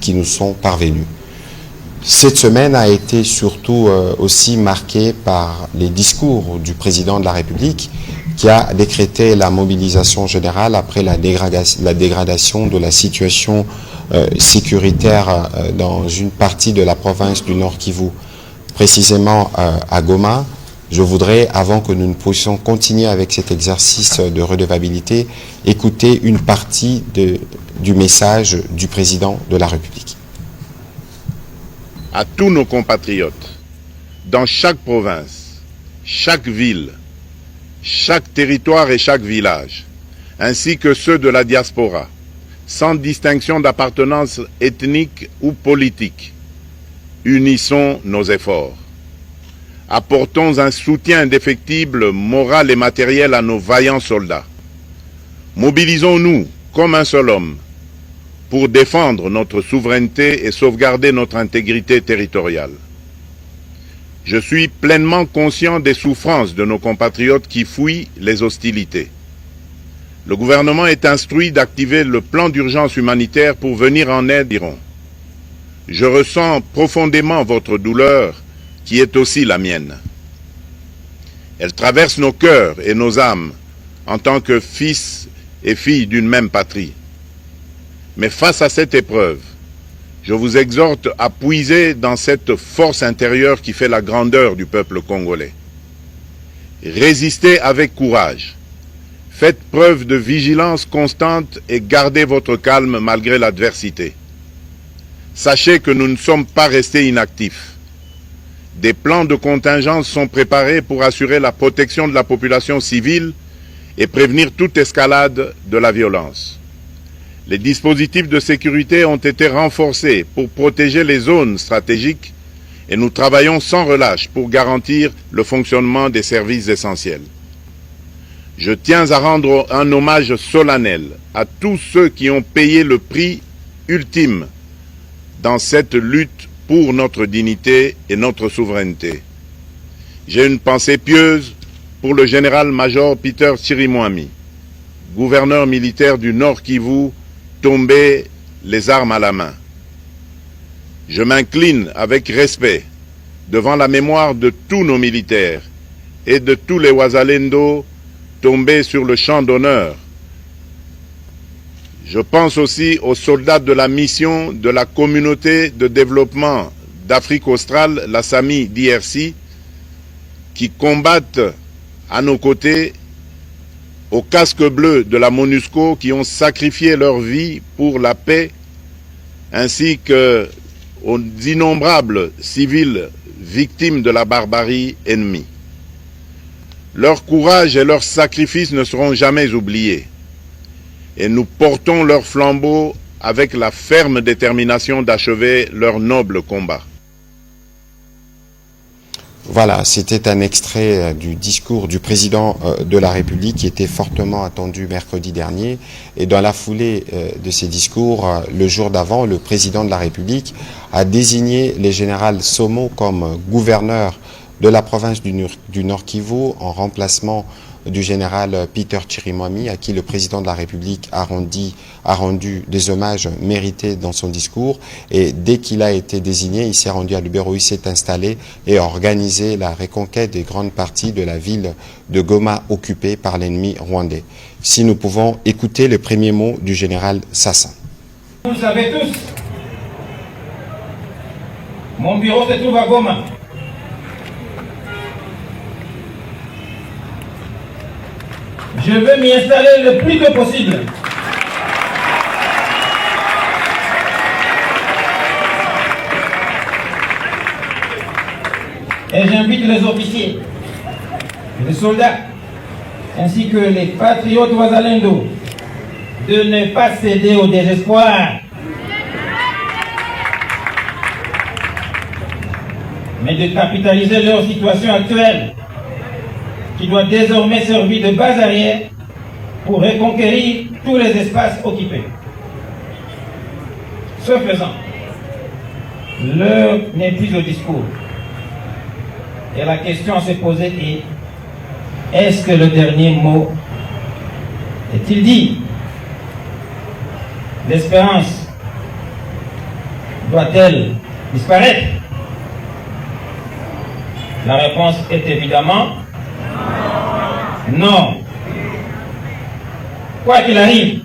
qui nous sont parvenus. Cette semaine a été surtout aussi marquée par les discours du président de la République qui a décrété la mobilisation générale après la dégradation de la situation sécuritaire dans une partie de la province du Nord Kivu, précisément à Goma. Je voudrais, avant que nous ne puissions continuer avec cet exercice de redevabilité, écouter une partie du message du président de la République. À tous nos compatriotes, dans chaque province, chaque ville, chaque territoire et chaque village, ainsi que ceux de la diaspora, sans distinction d'appartenance ethnique ou politique, unissons nos efforts. Apportons un soutien indéfectible, moral et matériel à nos vaillants soldats. Mobilisons-nous comme un seul homme pour défendre notre souveraineté et sauvegarder notre intégrité territoriale. Je suis pleinement conscient des souffrances de nos compatriotes qui fuient les hostilités. Le gouvernement est instruit d'activer le plan d'urgence humanitaire pour venir en aide d'Iran. Je ressens profondément votre douleur, qui est aussi la mienne. Elle traverse nos cœurs et nos âmes en tant que fils et filles d'une même patrie. Mais face à cette épreuve, je vous exhorte à puiser dans cette force intérieure qui fait la grandeur du peuple congolais. Résistez avec courage. Faites preuve de vigilance constante et gardez votre calme malgré l'adversité. Sachez que nous ne sommes pas restés inactifs. Des plans de contingence sont préparés pour assurer la protection de la population civile et prévenir toute escalade de la violence. Les dispositifs de sécurité ont été renforcés pour protéger les zones stratégiques et nous travaillons sans relâche pour garantir le fonctionnement des services essentiels. Je tiens à rendre un hommage solennel à tous ceux qui ont payé le prix ultime dans cette lutte pour notre dignité et notre souveraineté. J'ai une pensée pieuse pour le général-major Peter Chirimwami, gouverneur militaire du Nord Kivu, tombé les armes à la main. Je m'incline avec respect devant la mémoire de tous nos militaires et de tous les Wazalendo tombés sur le champ d'honneur. Je pense aussi aux soldats de la mission de la communauté de développement d'Afrique australe, la SAMI DRC, qui combattent à nos côtés, aux casques bleus de la MONUSCO qui ont sacrifié leur vie pour la paix, ainsi qu'aux innombrables civils victimes de la barbarie ennemie. Leur courage et leur sacrifice ne seront jamais oubliés. Et nous portons leur flambeau avec la ferme détermination d'achever leur noble combat. Voilà, c'était un extrait du discours du président de la République qui était fortement attendu mercredi dernier. Et dans la foulée de ces discours, le jour d'avant, le président de la République a désigné le général Somo comme gouverneur de la province du Nord Kivu en remplacement du général Peter Chirimwami, à qui le président de la République a rendu des hommages mérités dans son discours. Et dès qu'il a été désigné, il s'est rendu à Lubero, il s'est installé et a organisé la reconquête des grandes parties de la ville de Goma occupée par l'ennemi rwandais. Si nous pouvons écouter le premier mot du général Sassan. Vous le savez tous, mon bureau se trouve à Goma. Je veux m'y installer le plus tôt possible. Et j'invite les officiers, les soldats, ainsi que les patriotes Wazalendo, de ne pas céder au désespoir, mais de capitaliser leur situation actuelle, qui doit désormais servir de base arrière pour reconquérir tous les espaces occupés. Ce faisant, l'heure n'est plus au discours. Et la question à se poser est, est-ce que le dernier mot est-il dit? L'espérance doit-elle disparaître? La réponse est évidemment non. Quoi qu'il arrive,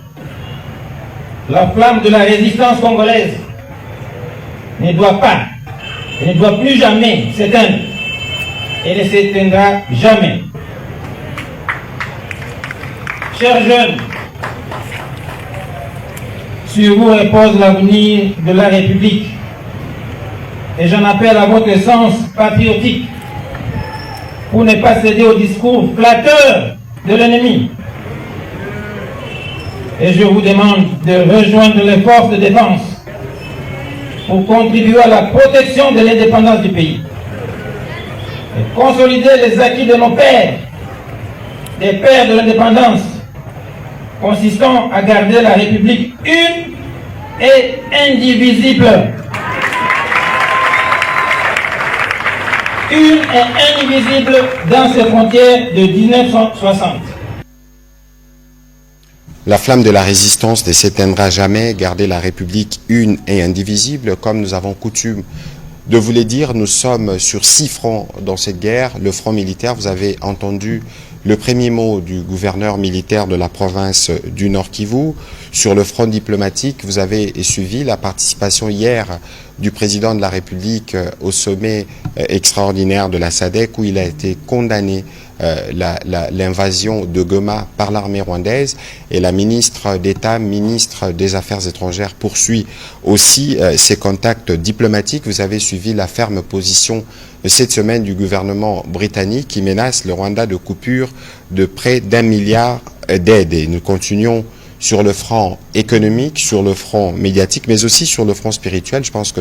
la flamme de la résistance congolaise ne doit pas et ne doit plus jamais s'éteindre et ne s'éteindra jamais. Chers jeunes, sur vous repose l'avenir de la République et j'en appelle à votre sens patriotique pour ne pas céder au discours flatteur de l'ennemi. Et je vous demande de rejoindre les forces de défense pour contribuer à la protection de l'indépendance du pays et consolider les acquis de nos pères, des pères de l'indépendance, consistant à garder la République une et indivisible. Une et indivisible dans ses frontières de 1960. La flamme de la résistance ne s'éteindra jamais, garder la République une et indivisible. Comme nous avons coutume de vous le dire, nous sommes sur 6 fronts dans cette guerre. Le front militaire, vous avez entendu le premier mot du gouverneur militaire de la province du Nord Kivu. Sur le front diplomatique, vous avez suivi la participation hier du président de la République au sommet extraordinaire de la SADC où il a été condamné l'invasion de Goma par l'armée rwandaise, et la ministre d'État, ministre des Affaires étrangères, poursuit aussi ses contacts diplomatiques. Vous avez suivi la ferme position cette semaine du gouvernement britannique qui menace le Rwanda de coupure de près d'1 milliard d'aides. Et nous continuons sur le front économique, sur le front médiatique, mais aussi sur le front spirituel. Je pense que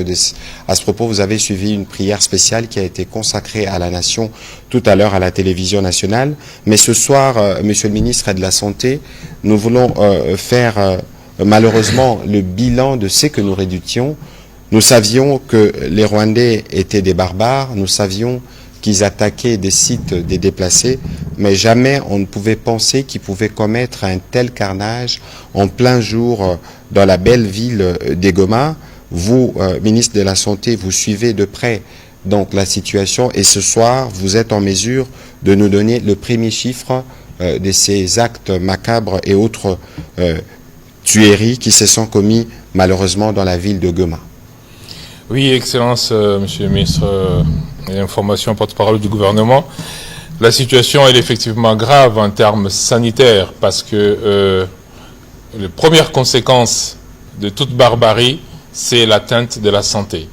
à ce propos, vous avez suivi une prière spéciale qui a été consacrée à la nation tout à l'heure à la télévision nationale. Mais ce soir, Monsieur le ministre de la Santé, nous voulons faire malheureusement le bilan de ce que nous redoutions. Nous savions que les Rwandais étaient des barbares, nous savions qu'ils attaquaient des sites des déplacés, mais jamais on ne pouvait penser qu'ils pouvaient commettre un tel carnage en plein jour dans la belle ville de Goma. Vous, ministre de la Santé, vous suivez de près donc la situation et ce soir, vous êtes en mesure de nous donner le premier chiffre de ces actes macabres et autres tueries qui se sont commis malheureusement dans la ville de Goma. Oui, Excellence, Monsieur le ministre de l'Information, porte-parole du gouvernement. La situation est effectivement grave en termes sanitaires parce que les premières conséquences de toute barbarie, c'est l'atteinte de la santé.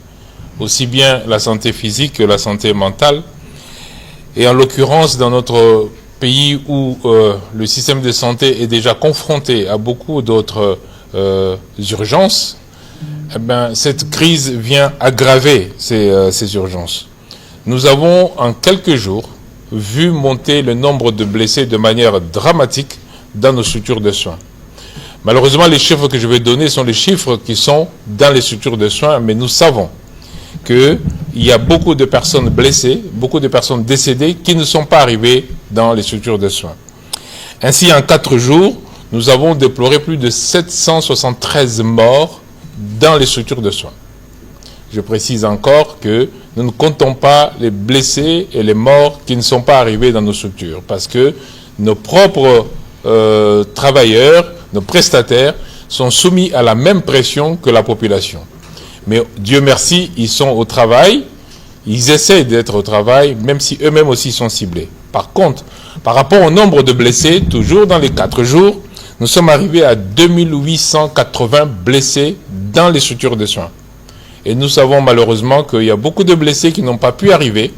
Aussi bien la santé physique que la santé mentale. Et en l'occurrence, dans notre pays où le système de santé est déjà confronté à beaucoup d'autres urgences, eh bien, cette crise vient aggraver ces urgences. Nous avons en quelques jours vu monter le nombre de blessés de manière dramatique dans nos structures de soins. Malheureusement, les chiffres que je vais donner sont les chiffres qui sont dans les structures de soins, mais nous savons qu'il y a beaucoup de personnes blessées, beaucoup de personnes décédées qui ne sont pas arrivées dans les structures de soins. Ainsi, en 4 jours, nous avons déploré plus de 773 morts dans les structures de soins. Je précise encore que nous ne comptons pas les blessés et les morts qui ne sont pas arrivés dans nos structures parce que nos propres travailleurs, nos prestataires sont soumis à la même pression que la population. Mais Dieu merci, ils sont au travail, ils essaient d'être au travail, même si eux-mêmes aussi sont ciblés. Par contre, par rapport au nombre de blessés, toujours dans les 4 jours, nous sommes arrivés à 2880 blessés dans les structures de soins. Et nous savons malheureusement qu'il y a beaucoup de blessés qui n'ont pas pu arriver.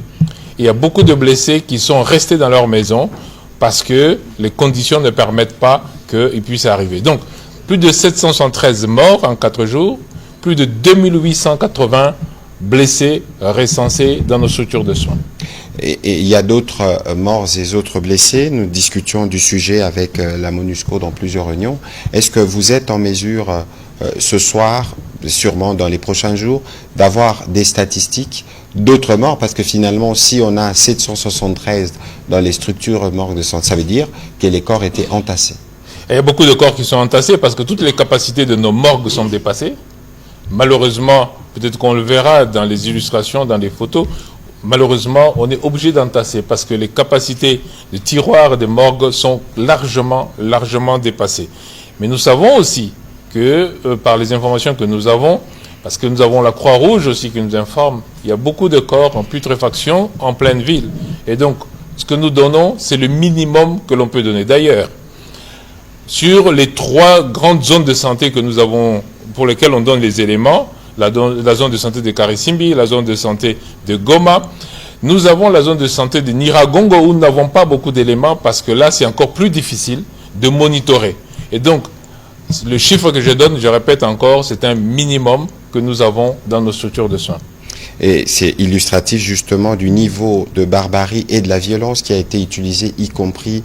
Il y a beaucoup de blessés qui sont restés dans leur maison parce que les conditions ne permettent pas qu'ils puissent arriver. Donc, plus de 773 morts en 4 jours, plus de 2880 blessés recensés dans nos structures de soins. Et il y a d'autres morts et autres blessés. Nous discutions du sujet avec la MONUSCO dans plusieurs réunions. Est-ce que vous êtes en mesure ce soir, sûrement dans les prochains jours, d'avoir des statistiques d'autres morts? Parce que finalement, si on a 773 dans les structures morgues de santé, ça veut dire que les corps étaient entassés. Il y a beaucoup de corps qui sont entassés parce que toutes les capacités de nos morgues sont dépassées. Malheureusement, peut-être qu'on le verra dans les illustrations, dans les photos, malheureusement, on est obligé d'entasser parce que les capacités de tiroirs des morgues sont largement dépassées. Mais nous savons aussi que, par les informations que nous avons, parce que nous avons la Croix-Rouge aussi qui nous informe, il y a beaucoup de corps en putréfaction en pleine ville. Et donc, ce que nous donnons, c'est le minimum que l'on peut donner. D'ailleurs, sur les 3 grandes zones de santé que nous avons, pour lesquelles on donne les éléments, la zone de santé de Karisimbi, la zone de santé de Goma, nous avons la zone de santé de Nyiragongo où nous n'avons pas beaucoup d'éléments parce que là, c'est encore plus difficile de monitorer. Et donc, le chiffre que je donne, je répète encore, c'est un minimum que nous avons dans nos structures de soins. Et c'est illustratif justement du niveau de barbarie et de la violence qui a été utilisé, y compris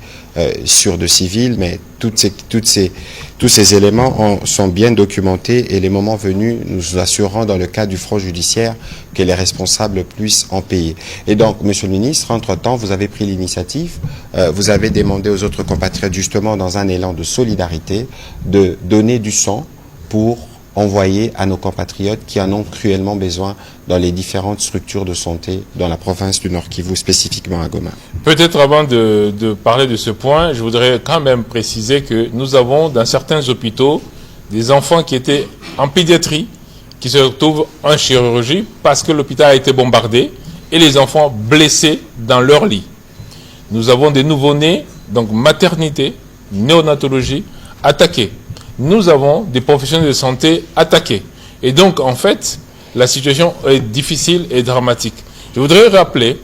sur de civils, mais tous ces éléments sont bien documentés et les moments venus, nous assurons dans le cas du front judiciaire que les responsables puissent en payer. Et donc, Monsieur le Ministre, entre-temps, vous avez pris l'initiative, vous avez demandé aux autres compatriotes justement dans un élan de solidarité de donner du sang pour envoyer à nos compatriotes qui en ont cruellement besoin dans les différentes structures de santé dans la province du Nord Kivu, spécifiquement à Goma. Peut-être avant de parler de ce point, je voudrais quand même préciser que nous avons dans certains hôpitaux des enfants qui étaient en pédiatrie, qui se retrouvent en chirurgie parce que l'hôpital a été bombardé et les enfants blessés dans leur lit. Nous avons des nouveau-nés, donc maternité, néonatologie, attaqués. Nous avons des professionnels de santé attaqués. Et donc, en fait, la situation est difficile et dramatique. Je voudrais rappeler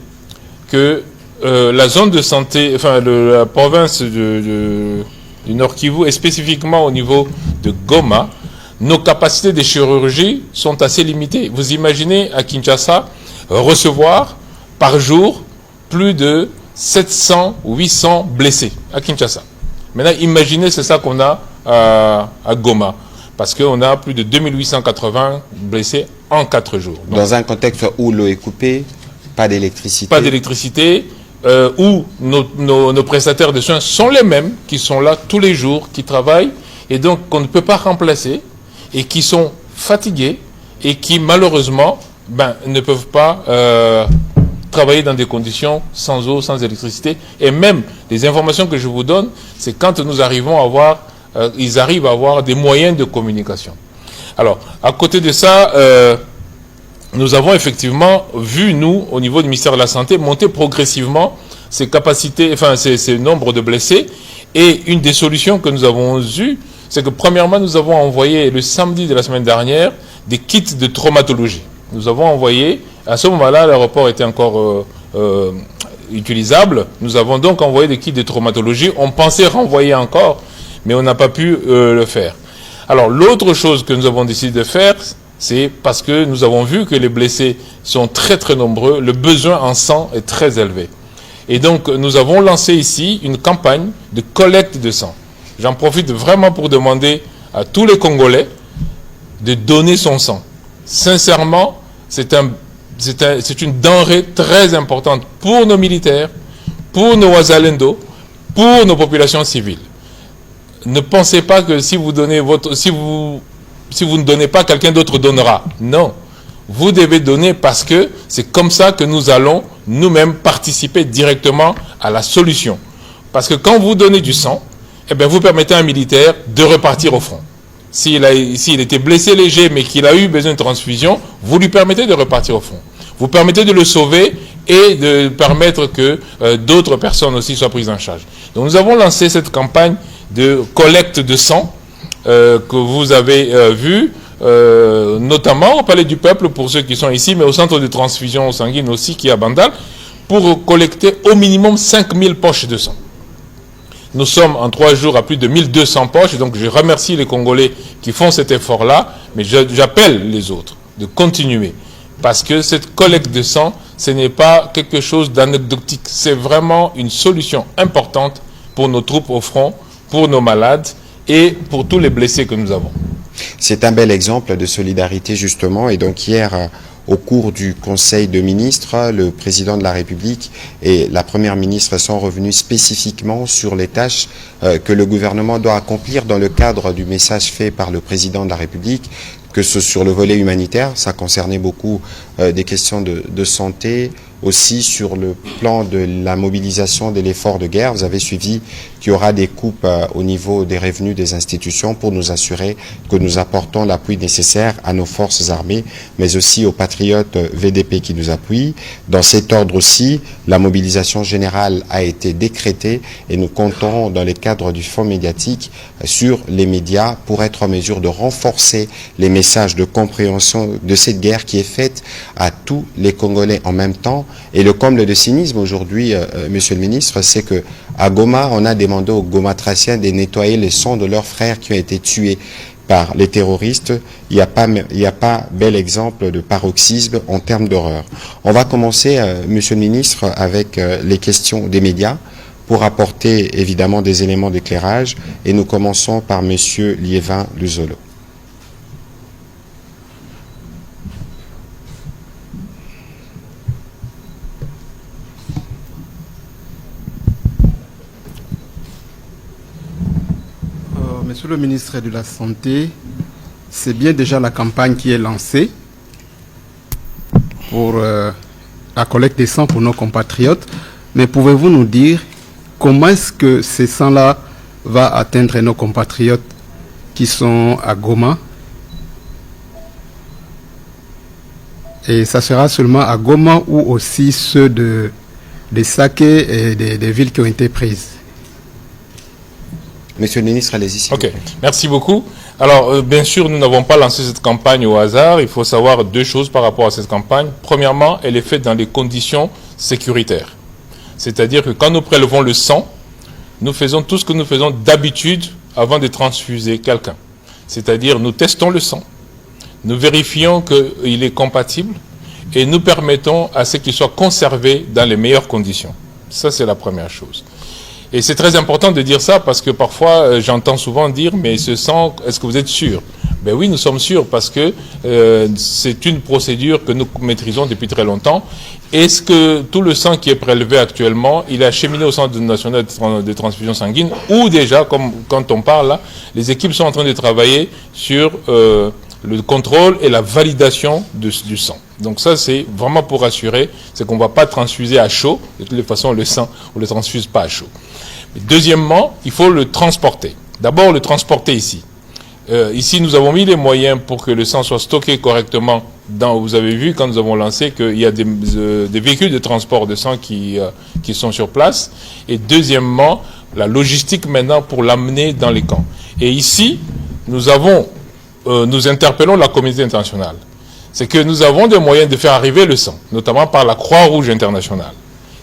que la zone de santé, enfin, la province du Nord Kivu, et spécifiquement au niveau de Goma, nos capacités de chirurgie sont assez limitées. Vous imaginez à Kinshasa recevoir par jour plus de 700 ou 800 blessés à Kinshasa. Maintenant, imaginez, c'est ça qu'on a à Goma, parce qu'on a plus de 2880 blessés en 4 jours. Donc, dans un contexte où l'eau est coupée, pas d'électricité. Pas d'électricité, où nos prestataires de soins sont les mêmes, qui sont là tous les jours, qui travaillent, et donc qu'on ne peut pas remplacer, et qui sont fatigués, et qui malheureusement ne peuvent pas travailler dans des conditions sans eau, sans électricité. Et même, les informations que je vous donne, c'est quand nous arrivons à avoir, ils arrivent à avoir des moyens de communication. Alors, à côté de ça, nous avons effectivement vu, nous, au niveau du ministère de la Santé, monter progressivement ces capacités, enfin, ces nombres de blessés. Et une des solutions que nous avons eues, c'est que premièrement, nous avons envoyé le samedi de la semaine dernière des kits de traumatologie. Nous avons envoyé, à ce moment-là, l'aéroport était encore utilisable. Nous avons donc envoyé des kits de traumatologie. On pensait renvoyer encore, mais on n'a pas pu le faire. Alors, l'autre chose que nous avons décidé de faire, c'est parce que nous avons vu que les blessés sont très très nombreux, le besoin en sang est très élevé. Et donc, nous avons lancé ici une campagne de collecte de sang. J'en profite vraiment pour demander à tous les Congolais de donner son sang. Sincèrement, c'est une denrée très importante pour nos militaires, pour nos Wazalendo, pour nos populations civiles. Ne pensez pas que si vous donnez si vous ne donnez pas, quelqu'un d'autre donnera. Non. Vous devez donner parce que c'est comme ça que nous allons nous-mêmes participer directement à la solution. Parce que quand vous donnez du sang, eh bien, vous permettez à un militaire de repartir au front. S'il était blessé léger mais qu'il a eu besoin de transfusion, vous lui permettez de repartir au front. Vous permettez de le sauver et de permettre que d'autres personnes aussi soient prises en charge. Donc nous avons lancé cette campagne de collecte de sang que vous avez vu, notamment au Palais du Peuple pour ceux qui sont ici, mais au centre de transfusion sanguine aussi qui est à Bandal, pour collecter au minimum 5000 poches de sang. Nous sommes en 3 jours à plus de 1200 poches, et donc je remercie les Congolais qui font cet effort-là, mais j'appelle les autres de continuer. Parce que cette collecte de sang, ce n'est pas quelque chose d'anecdotique, c'est vraiment une solution importante pour nos troupes au front, pour nos malades et pour tous les blessés que nous avons. C'est un bel exemple de solidarité justement, et donc hier, au cours du Conseil de ministres, le président de la République et la première ministre sont revenus spécifiquement sur les tâches que le gouvernement doit accomplir dans le cadre du message fait par le président de la République que ce sur le volet humanitaire, ça concernait beaucoup des questions de santé, aussi sur le plan de la mobilisation de l'effort de guerre. Vous avez suivi qu'il y aura des coupes au niveau des revenus des institutions pour nous assurer que nous apportons l'appui nécessaire à nos forces armées, mais aussi aux patriotes VDP qui nous appuient. Dans cet ordre aussi, la mobilisation générale a été décrétée et nous comptons dans le cadre du fonds médiatique sur les médias pour être en mesure de renforcer les messages de compréhension de cette guerre qui est faite à tous les Congolais en même temps. Et le comble de cynisme aujourd'hui, Monsieur le ministre, c'est que à Goma, on a demandé aux Gomatraciens de nettoyer les sangs de leurs frères qui ont été tués par les terroristes. Il n'y a pas bel exemple de paroxysme en termes d'horreur. On va commencer, Monsieur le ministre, avec les questions des médias pour apporter évidemment des éléments d'éclairage. Et nous commençons par Monsieur Liévin Luzolo. Monsieur le ministre de la Santé, c'est bien déjà la campagne qui est lancée pour la collecte des sangs pour nos compatriotes, mais pouvez-vous nous dire comment est-ce que ces sangs-là va atteindre nos compatriotes qui sont à Goma? Et ça sera seulement à Goma ou aussi ceux de Saké et des villes qui ont été prises? Monsieur le ministre, allez-y. Ok, merci beaucoup. Alors, bien sûr, nous n'avons pas lancé cette campagne au hasard. Il faut savoir deux choses par rapport à cette campagne. Premièrement, elle est faite dans des conditions sécuritaires. C'est-à-dire que quand nous prélevons le sang, nous faisons tout ce que nous faisons d'habitude avant de transfuser quelqu'un. C'est-à-dire, nous testons le sang, nous vérifions qu'il est compatible et nous permettons à ce qu'il soit conservé dans les meilleures conditions. Ça, c'est la première chose. Et c'est très important de dire ça parce que parfois, j'entends souvent dire, mais ce sang, est-ce que vous êtes sûr? Ben oui, nous sommes sûrs parce que c'est une procédure que nous maîtrisons depuis très longtemps. Est-ce que tout le sang qui est prélevé actuellement, il est acheminé au Centre national de transfusion sanguine ou déjà, comme quand on parle là, les équipes sont en train de travailler sur le contrôle et la validation du sang. Donc ça, c'est vraiment pour assurer, c'est qu'on ne va pas transfuser à chaud. De toutes les façons, le sang, on ne le transfuse pas à chaud. Mais deuxièmement, il faut le transporter. D'abord, le transporter ici. Ici, nous avons mis les moyens pour que le sang soit stocké correctement. Vous avez vu, quand nous avons lancé, qu'il y a des véhicules de transport de sang qui sont sur place. Et deuxièmement, la logistique maintenant pour l'amener dans les camps. Et ici, nous interpellons la communauté internationale. C'est que nous avons des moyens de faire arriver le sang, notamment par la Croix-Rouge internationale.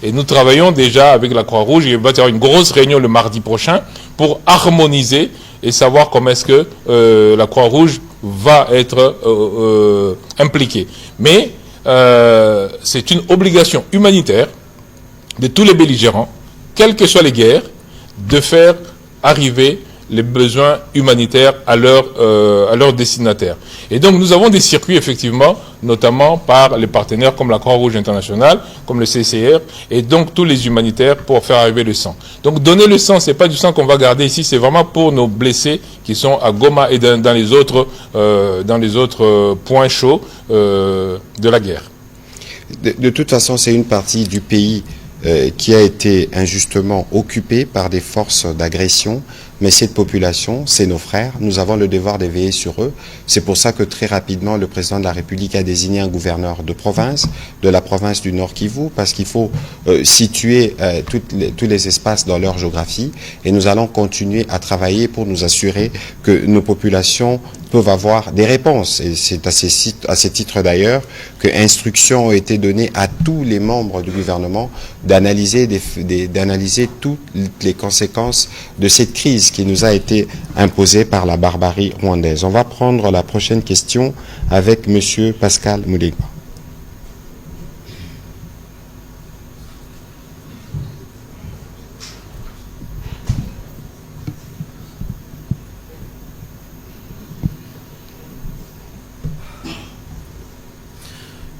Et nous travaillons déjà avec la Croix-Rouge. Il va y avoir une grosse réunion le mardi prochain pour harmoniser et savoir comment est-ce que la Croix-Rouge va être impliquée. Mais c'est une obligation humanitaire de tous les belligérants, quelles que soient les guerres, de faire arriver les besoins humanitaires à leur destinataire. Et donc nous avons des circuits effectivement, notamment par les partenaires comme la Croix-Rouge internationale, comme le CCR, et donc tous les humanitaires pour faire arriver le sang. Donc donner le sang, c'est pas du sang qu'on va garder ici, c'est vraiment pour nos blessés qui sont à Goma et dans les autres points chauds de la guerre. De toute façon, c'est une partie du pays qui a été injustement occupée par des forces d'agression. Mais cette population, c'est nos frères, nous avons le devoir de veiller sur eux. C'est pour ça que très rapidement, le président de la République a désigné un gouverneur de province, de la province du Nord Kivu, parce qu'il faut situer tous les espaces dans leur géographie. Et nous allons continuer à travailler pour nous assurer que nos populations peuvent avoir des réponses. Et c'est à ce titre d'ailleurs que instructions ont été données à tous les membres du gouvernement d'analyser toutes les conséquences de cette crise qui nous a été imposée par la barbarie rwandaise. On va prendre la prochaine question avec Monsieur Pascal Mouligwa.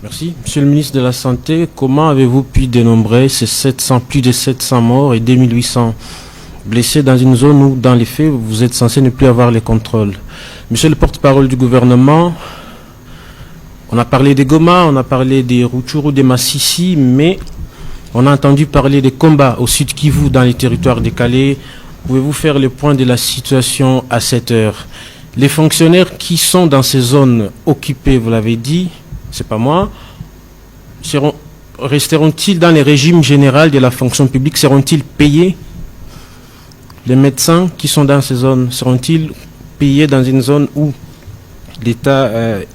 Merci. Monsieur le ministre de la Santé, comment avez-vous pu dénombrer ces plus de 700 morts et 2800 blessés dans une zone où, dans les faits, vous êtes censé ne plus avoir les contrôles. Monsieur le porte-parole du gouvernement, on a parlé des Goma, on a parlé des Rutshuru, des Massissi, mais on a entendu parler des combats au sud Kivu, dans les territoires décalés. Pouvez-vous faire le point de la situation à cette heure? Les fonctionnaires qui sont dans ces zones occupées, vous l'avez dit, c'est pas moi, resteront-ils dans les régimes généraux de la fonction publique? Seront-ils payés? Les médecins qui sont dans ces zones, seront-ils payés dans une zone où l'État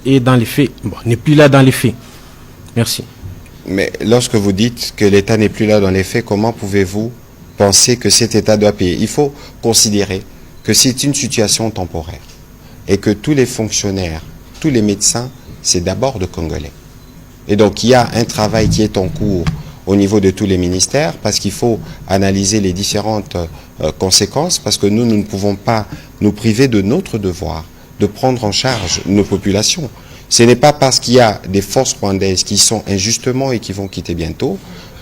est dans les faits, n'est plus là dans les faits? Merci. Mais lorsque vous dites que l'État n'est plus là dans les faits, comment pouvez-vous penser que cet État doit payer? Il faut considérer que c'est une situation temporaire et que tous les fonctionnaires, tous les médecins, c'est d'abord de Congolais. Et donc il y a un travail qui est en cours au niveau de tous les ministères parce qu'il faut analyser les différentes conséquences parce que nous ne pouvons pas nous priver de notre devoir de prendre en charge nos populations. Ce n'est pas parce qu'il y a des forces rwandaises qui sont injustement et qui vont quitter bientôt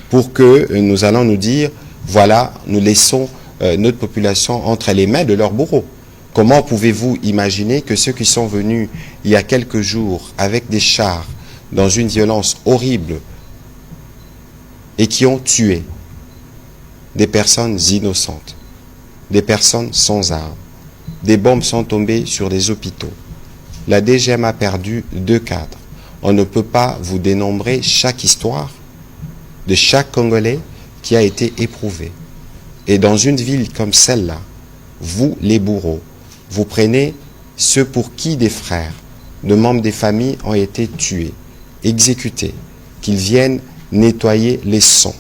pour que nous allons nous dire, voilà, nous laissons notre population entre les mains de leurs bourreaux. Comment pouvez-vous imaginer que ceux qui sont venus il y a quelques jours avec des chars dans une violence horrible et qui ont tué des personnes innocentes, des personnes sans armes, des bombes sont tombées sur les hôpitaux. La DGM a perdu 2 cadres. On ne peut pas vous dénombrer chaque histoire de chaque Congolais qui a été éprouvé. Et dans une ville comme celle-là, vous, les bourreaux, vous prenez ceux pour qui des frères, de membres des familles ont été tués, exécutés, qu'ils viennent nettoyer les sangs.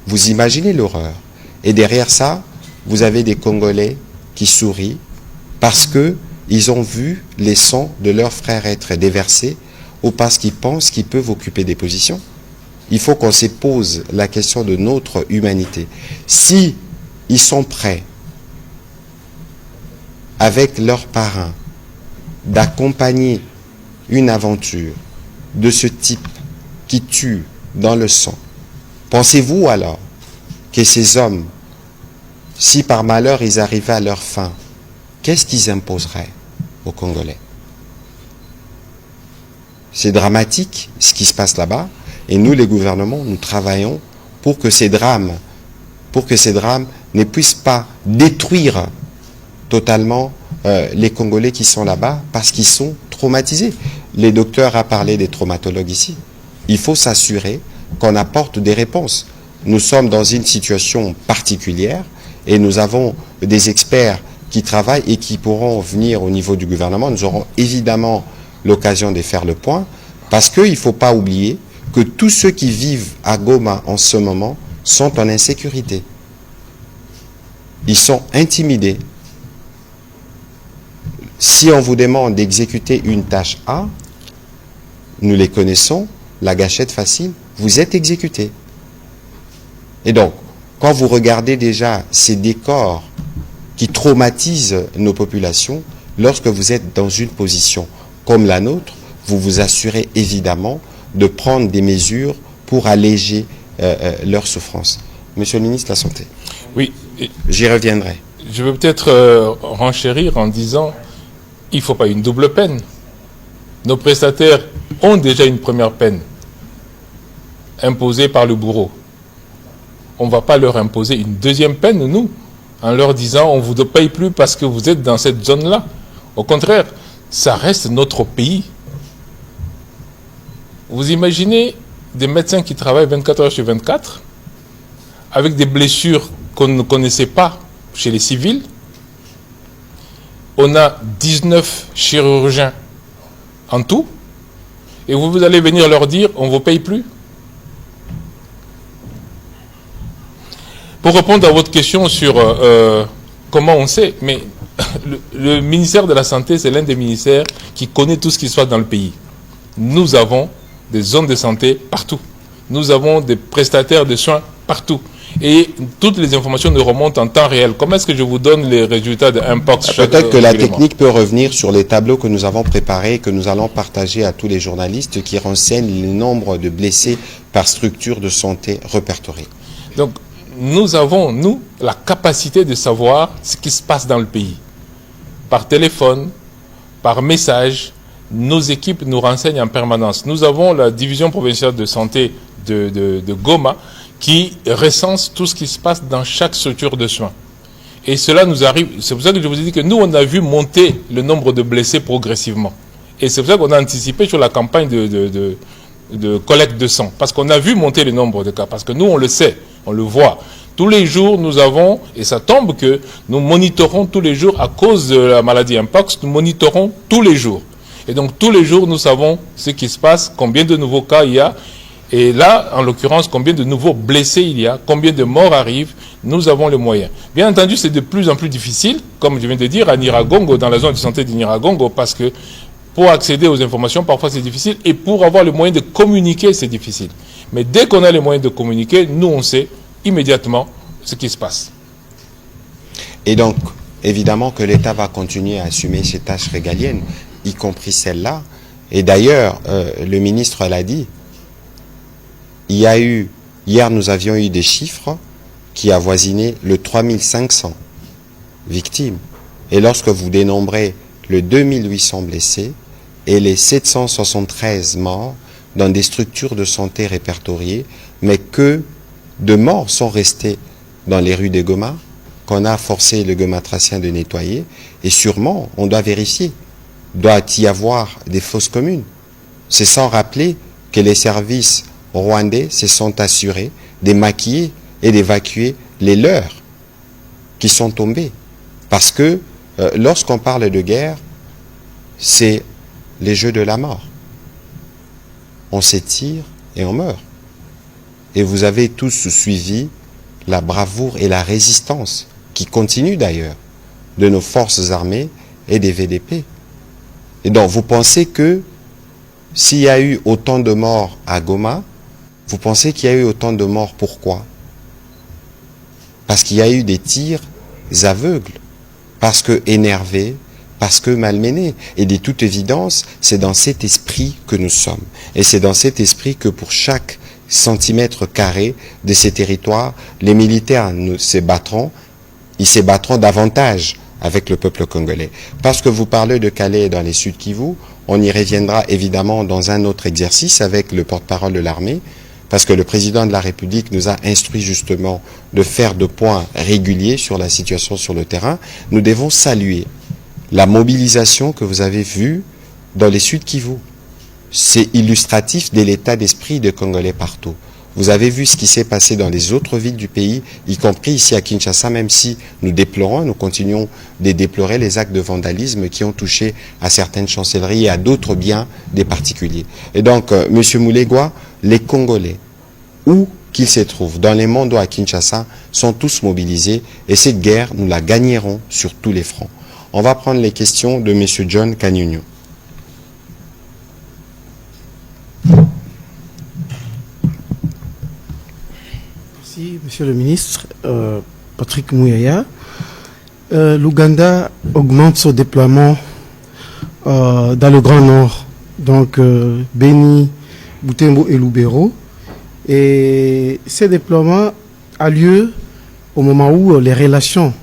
Vous imaginez l'horreur. Et derrière ça, vous avez des Congolais qui sourient parce qu'ils ont vu les sangs de leurs frères être déversés ou parce qu'ils pensent qu'ils peuvent occuper des positions. Il faut qu'on se pose la question de notre humanité. Si ils sont prêts, avec leurs parrains, d'accompagner une aventure de ce type qui tue dans le sang, pensez-vous alors que ces hommes, si par malheur ils arrivaient à leur fin, qu'est-ce qu'ils imposeraient aux Congolais? C'est dramatique ce qui se passe là-bas, et nous, les gouvernements, nous travaillons pour que ces drames ne puissent pas détruire totalement les Congolais qui sont là-bas parce qu'ils sont traumatisés. Les docteurs ont parlé des traumatologues ici. Il faut s'assurer qu'on apporte des réponses. Nous sommes dans une situation particulière et nous avons des experts qui travaillent et qui pourront venir au niveau du gouvernement. Nous aurons évidemment l'occasion de faire le point parce qu'il ne faut pas oublier que tous ceux qui vivent à Goma en ce moment sont en insécurité. Ils sont intimidés. Si on vous demande d'exécuter une tâche A, nous les connaissons, la gâchette facile, vous êtes exécuté. Et donc, quand vous regardez déjà ces décors qui traumatisent nos populations, lorsque vous êtes dans une position comme la nôtre, vous vous assurez évidemment de prendre des mesures pour alléger leur souffrance. Monsieur le ministre de la Santé. Oui. J'y reviendrai. Je veux peut-être renchérir en disant il ne faut pas une double peine. Nos prestataires ont déjà une première peine imposée par le bourreau. On ne va pas leur imposer une deuxième peine, nous, en leur disant on ne vous paye plus parce que vous êtes dans cette zone-là. Au contraire, ça reste notre pays. Vous imaginez des médecins qui travaillent 24 heures sur 24 avec des blessures qu'on ne connaissait pas chez les civils. On a 19 chirurgiens en tout. Et vous allez venir leur dire, on ne vous paye plus. Pour répondre à votre question sur comment on sait, mais le ministère de la Santé, c'est l'un des ministères qui connaît tout ce qui se passe dans le pays. Nous avons des zones de santé partout. Nous avons des prestataires de soins partout. Et toutes les informations nous remontent en temps réel. Comment est-ce que je vous donne les résultats d'impact? Peut-être que la technique peut revenir sur les tableaux que nous avons préparés et que nous allons partager à tous les journalistes qui renseignent le nombre de blessés par structure de santé répertoriée. Donc, nous avons, nous, la capacité de savoir ce qui se passe dans le pays. Par téléphone, par message, nos équipes nous renseignent en permanence. Nous avons la division provinciale de santé de Goma qui recense tout ce qui se passe dans chaque structure de soins. Et cela nous arrive, c'est pour ça que je vous ai dit que nous, on a vu monter le nombre de blessés progressivement. Et c'est pour ça qu'on a anticipé sur la campagne de collecte de sang. Parce qu'on a vu monter le nombre de cas. Parce que nous, on le sait, on le voit. Tous les jours, nous avons, et ça tombe que nous monitorons tous les jours, à cause de la maladie Mpox, nous monitorons tous les jours. Et donc, tous les jours, nous savons ce qui se passe, combien de nouveaux cas il y a. Et là, en l'occurrence, combien de nouveaux blessés il y a, combien de morts arrivent, nous avons les moyens. Bien entendu, c'est de plus en plus difficile, comme je viens de dire, à Nyiragongo, dans la zone de santé de Nyiragongo, parce que pour accéder aux informations, parfois c'est difficile, et pour avoir le moyen de communiquer, c'est difficile. Mais dès qu'on a les moyens de communiquer, nous, on sait immédiatement ce qui se passe. Et donc, évidemment que l'État va continuer à assumer ses tâches régaliennes, y compris celle-là. Et d'ailleurs, le ministre l'a dit, il y a eu, hier nous avions eu des chiffres qui avoisinaient le 3500 victimes. Et lorsque vous dénombrez le 2800 blessés et les 773 morts dans des structures de santé répertoriées, mais que de morts sont restés dans les rues de Goma, qu'on a forcé le gomatracien de nettoyer, et sûrement, on doit vérifier, doit y avoir des fosses communes. C'est sans rappeler que les services rwandais se sont assurés de maquiller et d'évacuer les leurs qui sont tombés. Parce que lorsqu'on parle de guerre, c'est les jeux de la mort. On s'étire et on meurt. Et vous avez tous suivi la bravoure et la résistance, qui continue d'ailleurs, de nos forces armées et des VDP. Et donc vous pensez que s'il y a eu autant de morts à Goma, vous pensez qu'il y a eu autant de morts, pourquoi? Parce qu'il y a eu des tirs aveugles, parce que énervés, parce que malmenés. Et de toute évidence, c'est dans cet esprit que nous sommes. Et c'est dans cet esprit que pour chaque centimètre carré de ces territoires, les militaires se battront, ils se battront davantage avec le peuple congolais. Parce que vous parlez de Calais dans les Sud Kivu, on y reviendra évidemment dans un autre exercice avec le porte-parole de l'armée, parce que le président de la République nous a instruit justement de faire de points réguliers sur la situation sur le terrain. Nous devons saluer la mobilisation que vous avez vue dans les Sud Kivu. C'est illustratif de l'état d'esprit des Congolais partout. Vous avez vu ce qui s'est passé dans les autres villes du pays, y compris ici à Kinshasa, même si nous déplorons, nous continuons de déplorer les actes de vandalisme qui ont touché à certaines chancelleries et à d'autres biens des particuliers. Et donc, Monsieur Moulegwa, les Congolais, où qu'ils se trouvent, dans les mondes à Kinshasa, sont tous mobilisés et cette guerre, nous la gagnerons sur tous les fronts. On va prendre les questions de Monsieur John Kanyunyu. Merci, Monsieur le ministre. Patrick Mouyaya. L'Ouganda augmente son déploiement dans le Grand Nord, donc Beni, Butembo et Lubero. Et ce déploiement a lieu au moment où les relations,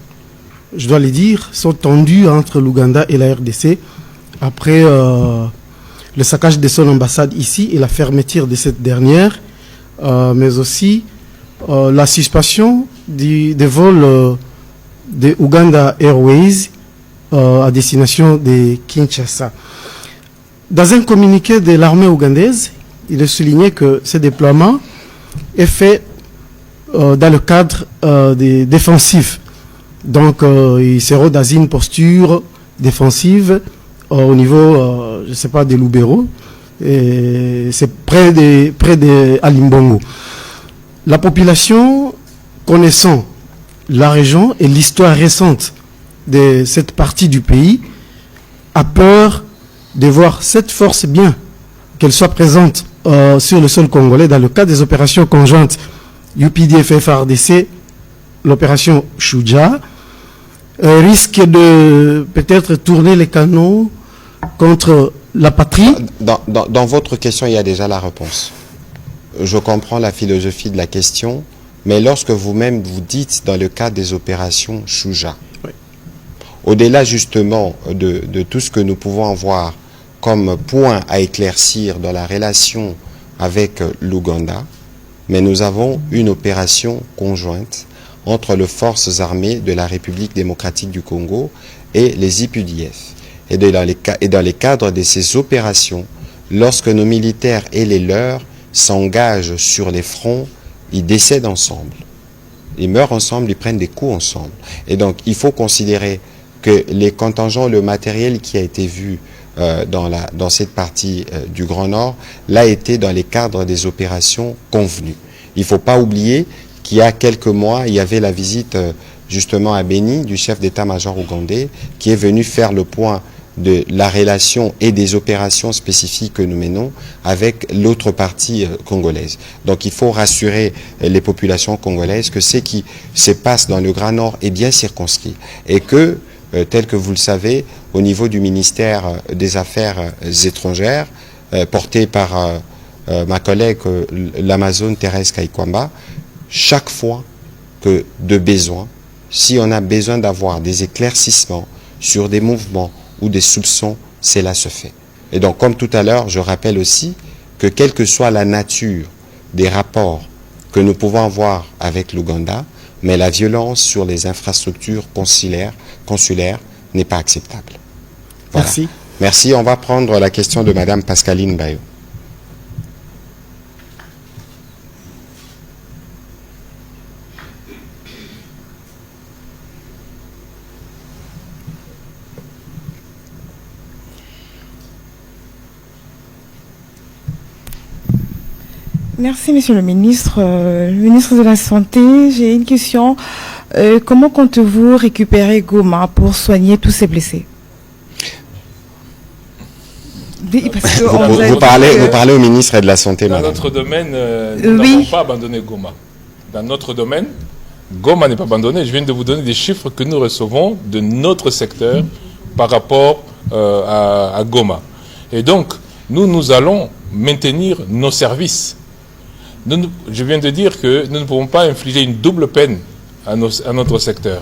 je dois le dire, sont tendues entre l'Ouganda et la RDC après le saccage de son ambassade ici et la fermeture de cette dernière, mais aussi la suspension des vols de Uganda Airways à destination de Kinshasa. Dans un communiqué de l'armée ougandaise, il est souligné que ce déploiement est fait dans le cadre des défensifs. Donc, il sera dans une posture défensive au niveau, je ne sais pas, de Lubero. C'est près de Alimbongo. La population, connaissant la région et l'histoire récente de cette partie du pays, a peur de voir cette force, bien qu'elle soit présente sur le sol congolais dans le cadre des opérations conjointes UPDF-FARDC, l'opération Shuja, risque de peut-être tourner les canons contre la patrie. Dans votre question, il y a déjà la réponse. Je comprends la philosophie de la question, mais lorsque vous-même vous dites dans le cadre des opérations Shuja, Oui. au-delà justement de tout ce que nous pouvons avoir comme point à éclaircir dans la relation avec l'Ouganda, mais nous avons une opération conjointe entre les forces armées de la République démocratique du Congo et les IPUDF. Et dans les cadres de ces opérations, lorsque nos militaires et les leurs s'engagent sur les fronts, ils décèdent ensemble. Ils meurent ensemble, ils prennent des coups ensemble. Et donc, il faut considérer que les contingents, le matériel qui a été vu dans cette partie du Grand Nord, l'a été dans les cadres des opérations convenues. Il ne faut pas oublier qu'il y a quelques mois, il y avait la visite justement à Béni du chef d'état-major ougandais qui est venu faire le point de la relation et des opérations spécifiques que nous menons avec l'autre partie congolaise. Donc il faut rassurer les populations congolaises que ce qui se passe dans le Grand Nord est bien circonscrit et que, tel que vous le savez, au niveau du ministère des Affaires étrangères, porté par ma collègue l'Amazone Thérèse Kaikwamba, chaque fois que de besoin, si on a besoin d'avoir des éclaircissements sur des mouvements ou des soupçons, cela se fait. Et donc, comme tout à l'heure, je rappelle aussi que quelle que soit la nature des rapports que nous pouvons avoir avec l'Ouganda, mais la violence sur les infrastructures consulaires n'est pas acceptable. Voilà. Merci. Merci. On va prendre la question de Madame Pascaline Bayo. Merci, Monsieur le ministre de la Santé. J'ai une question. Comment comptez-vous récupérer Goma pour soigner tous ces blessés? Parce que vous parlez au ministre de la Santé, Dans madame. notre domaine, nous n'avons pas abandonné Goma. Dans notre domaine, Goma n'est pas abandonné. Je viens de vous donner des chiffres que nous recevons de notre secteur par rapport à Goma. Et donc, nous allons maintenir nos services. Je viens de dire que nous ne pouvons pas infliger une double peine à notre secteur.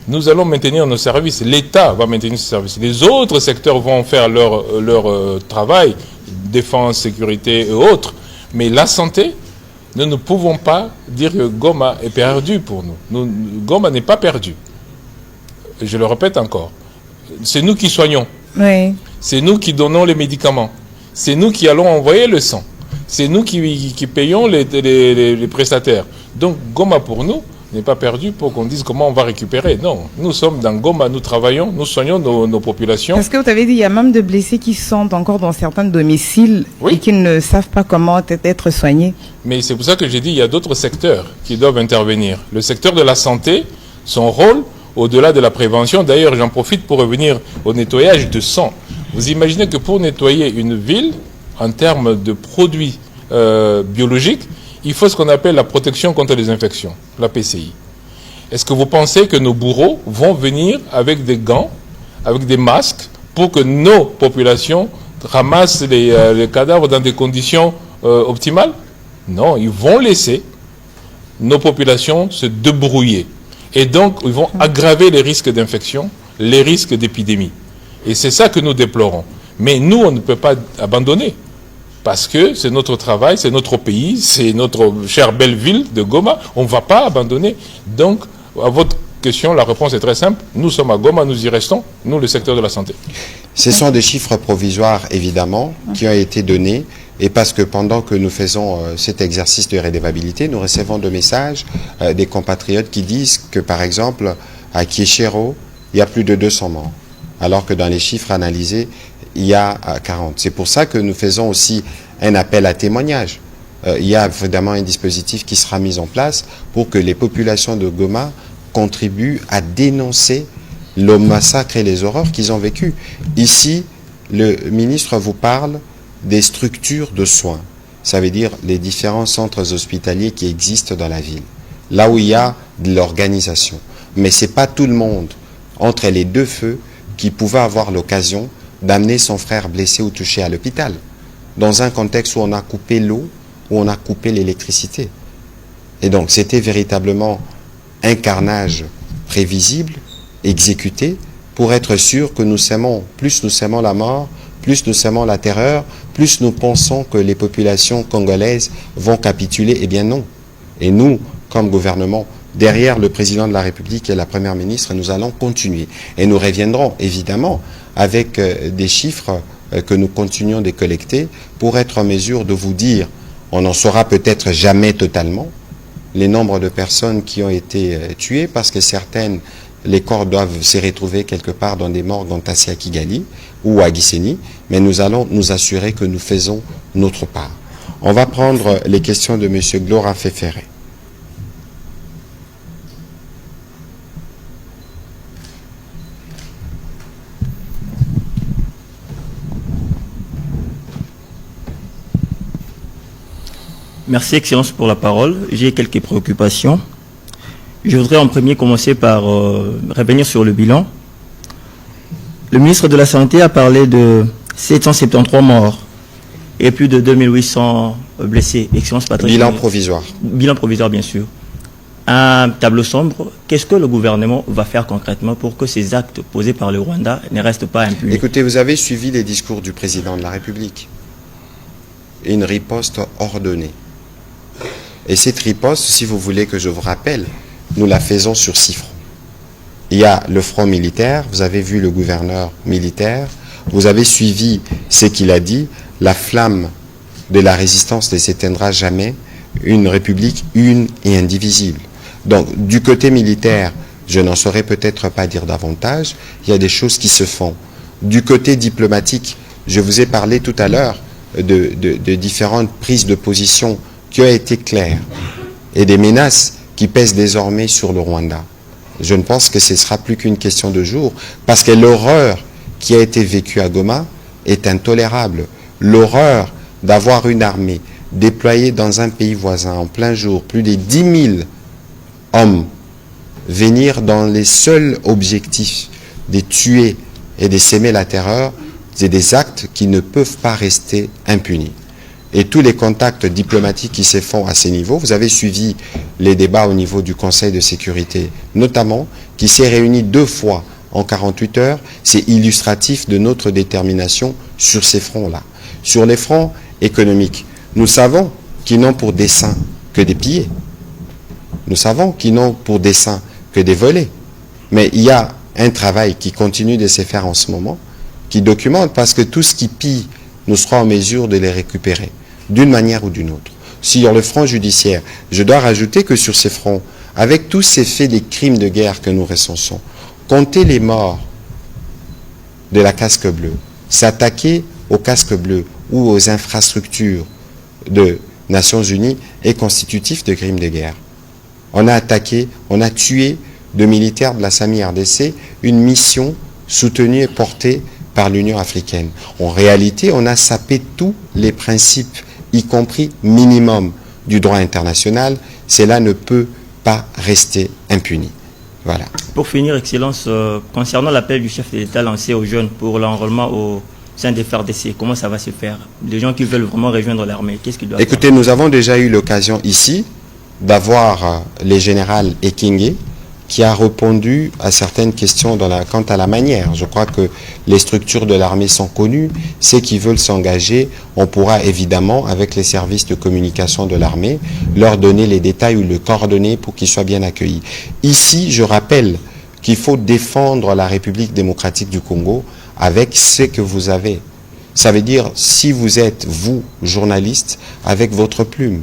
Nous allons maintenir nos services. L'État va maintenir ses services. Les autres secteurs vont faire leur travail, défense, sécurité et autres. Mais la santé, nous ne pouvons pas dire que Goma est perdu pour nous. Goma n'est pas perdu. Je le répète encore. C'est nous qui soignons. Oui. C'est nous qui donnons les médicaments. C'est nous qui allons envoyer le sang. C'est nous qui payons les prestataires. Donc Goma pour nous n'est pas perdu pour qu'on dise comment on va récupérer. Non, nous sommes dans Goma, nous travaillons, nous soignons nos populations. Parce que vous avez dit, il y a même des blessés qui sont encore dans certains domiciles et qui ne savent pas comment être soignés. Mais c'est pour ça que j'ai dit, il y a d'autres secteurs qui doivent intervenir. Le secteur de la santé, son rôle, au-delà de la prévention, d'ailleurs j'en profite pour revenir au nettoyage de sang. Vous imaginez que pour nettoyer une ville, en termes de produits biologiques, il faut ce qu'on appelle la protection contre les infections, la PCI. Est-ce que vous pensez que nos bourreaux vont venir avec des gants, avec des masques, pour que nos populations ramassent les cadavres dans des conditions optimales? Non, ils vont laisser nos populations se débrouiller. Et donc, ils vont aggraver les risques d'infection, les risques d'épidémie. Et c'est ça que nous déplorons. Mais nous, on ne peut pas abandonner. Parce que c'est notre travail, c'est notre pays, c'est notre chère belle ville de Goma. On ne va pas abandonner. Donc, à votre question, la réponse est très simple. Nous sommes à Goma, nous y restons, nous, le secteur de la santé. Ce sont des chiffres provisoires, évidemment, qui ont été donnés. Et parce que pendant que nous faisons cet exercice de redevabilité, nous recevons des messages des compatriotes qui disent que, par exemple, à Kieshero, il y a plus de 200 morts. Alors que dans les chiffres analysés, il y a 40. C'est pour ça que nous faisons aussi un appel à témoignage. Il y a évidemment un dispositif qui sera mis en place pour que les populations de Goma contribuent à dénoncer le massacre et les horreurs qu'ils ont vécues. Ici, le ministre vous parle des structures de soins. Ça veut dire les différents centres hospitaliers qui existent dans la ville. Là où il y a de l'organisation. Mais ce n'est pas tout le monde, entre les deux feux, qui pouvait avoir l'occasion d'amener son frère blessé ou touché à l'hôpital, dans un contexte où on a coupé l'eau, où on a coupé l'électricité. Et donc, c'était véritablement un carnage prévisible, exécuté, pour être sûr que nous sèmons, plus nous sèmons la mort, plus nous sèmons la terreur, plus nous pensons que les populations congolaises vont capituler. Eh bien non. Et nous, comme gouvernement, derrière le président de la République et la première ministre, nous allons continuer. Et nous reviendrons, évidemment, avec des chiffres que nous continuons de collecter pour être en mesure de vous dire, on n'en saura peut-être jamais totalement, les nombres de personnes qui ont été tuées, parce que certaines, les corps doivent se retrouver quelque part dans des morgues en Tassia Kigali ou à Gisenyi, mais nous allons nous assurer que nous faisons notre part. On va prendre les questions de M. Glora Fefere. Merci, Excellence, pour la parole. J'ai quelques préoccupations. Je voudrais en premier commencer par revenir sur le bilan. Le ministre de la Santé a parlé de 773 morts et plus de 2800 blessés. Excellence Patrick. Bilan provisoire. Bilan provisoire, bien sûr. Un tableau sombre. Qu'est-ce que le gouvernement va faire concrètement pour que ces actes posés par le Rwanda ne restent pas impunis? Écoutez, vous avez suivi les discours du président de la République. Une riposte ordonnée. Et cette riposte, si vous voulez que je vous rappelle, nous la faisons sur 6 fronts. Il y a le front militaire, vous avez vu le gouverneur militaire, vous avez suivi ce qu'il a dit, la flamme de la résistance ne s'éteindra jamais, une république une et indivisible. Donc, du côté militaire, je n'en saurais peut-être pas dire davantage, il y a des choses qui se font. Du côté diplomatique, je vous ai parlé tout à l'heure de différentes prises de position qui ont été claires et des menaces qui pèsent désormais sur le Rwanda. Je ne pense que ce sera plus qu'une question de jours, parce que l'horreur qui a été vécue à Goma est intolérable. L'horreur d'avoir une armée déployée dans un pays voisin en plein jour, plus de 10 000 hommes, venir dans les seuls objectifs de tuer et de s'aimer la terreur, c'est des actes qui ne peuvent pas rester impunis. Et tous les contacts diplomatiques qui se font à ces niveaux, vous avez suivi les débats au niveau du Conseil de sécurité, notamment, qui s'est réuni 2 fois en 48 heures, c'est illustratif de notre détermination sur ces fronts-là. Sur les fronts économiques, nous savons qu'ils n'ont pour dessein que des pillés. Nous savons qu'ils n'ont pour dessein que des volets. Mais il y a un travail qui continue de se faire en ce moment, qui documente, parce que tout ce qui pille, nous serons en mesure de les récupérer, d'une manière ou d'une autre. Sur le front judiciaire, je dois rajouter que sur ces fronts, avec tous ces faits des crimes de guerre que nous recensons, compter les morts de la casque bleue, s'attaquer aux casques bleus ou aux infrastructures de Nations Unies est constitutif de crimes de guerre. On a attaqué, on a tué de militaires de la SAMI-RDC une mission soutenue et portée par l'Union africaine. En réalité, on a sapé tous les principes, y compris minimum du droit international. Cela ne peut pas rester impuni. Voilà. Pour finir, Excellence, concernant l'appel du chef de l'État lancé aux jeunes pour l'enrôlement au sein des FARDC, comment ça va se faire? Les gens qui veulent vraiment rejoindre l'armée, qu'est-ce qu'ils doivent faire? Écoutez, nous avons déjà eu l'occasion ici d'avoir le général Ekenge, qui a répondu à certaines questions quant à la manière. Je crois que les structures de l'armée sont connues. Ceux qui veulent s'engager, on pourra évidemment, avec les services de communication de l'armée, leur donner les détails ou les coordonnées pour qu'ils soient bien accueillis. Ici, je rappelle qu'il faut défendre la République démocratique du Congo avec ce que vous avez. Ça veut dire, si vous êtes, vous, journaliste, avec votre plume.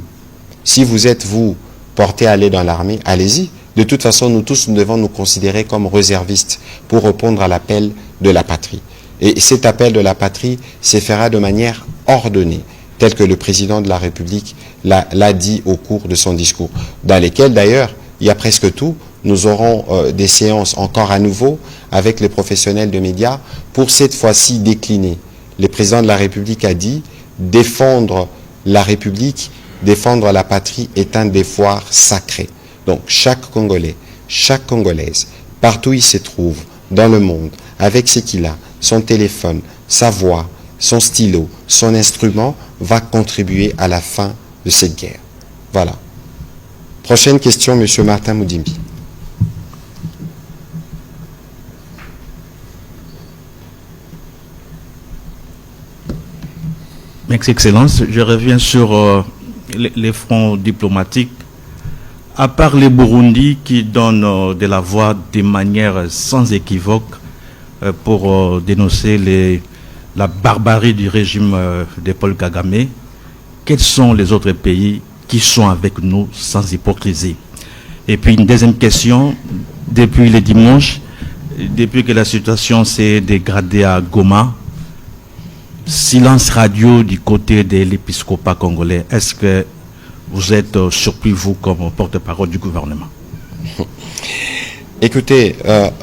Si vous êtes, vous, porté à aller dans l'armée, allez-y. De toute façon, nous tous, nous devons nous considérer comme réservistes pour répondre à l'appel de la patrie. Et cet appel de la patrie se fera de manière ordonnée, tel que le président de la République l'a dit au cours de son discours, dans lesquels d'ailleurs, il y a presque tout. Nous aurons des séances encore à nouveau avec les professionnels de médias pour cette fois-ci décliner. Le président de la République a dit défendre la République, défendre la patrie est un devoir sacré. Donc chaque Congolais, chaque Congolaise, partout où il se trouve dans le monde, avec ce qu'il a, son téléphone, sa voix, son stylo, son instrument, va contribuer à la fin de cette guerre. Voilà. Prochaine question, Monsieur Martin Moudimbi. Merci, Excellence. Je reviens sur les fronts diplomatiques. À part les Burundi qui donnent de la voix de manière sans équivoque pour dénoncer la barbarie du régime de Paul Kagame, quels sont les autres pays qui sont avec nous sans hypocrisie? Et puis une deuxième question, depuis le dimanche, depuis que la situation s'est dégradée à Goma, silence radio du côté de l'épiscopat congolais. Est-ce que vous êtes surpris, vous, comme porte-parole du gouvernement? Écoutez,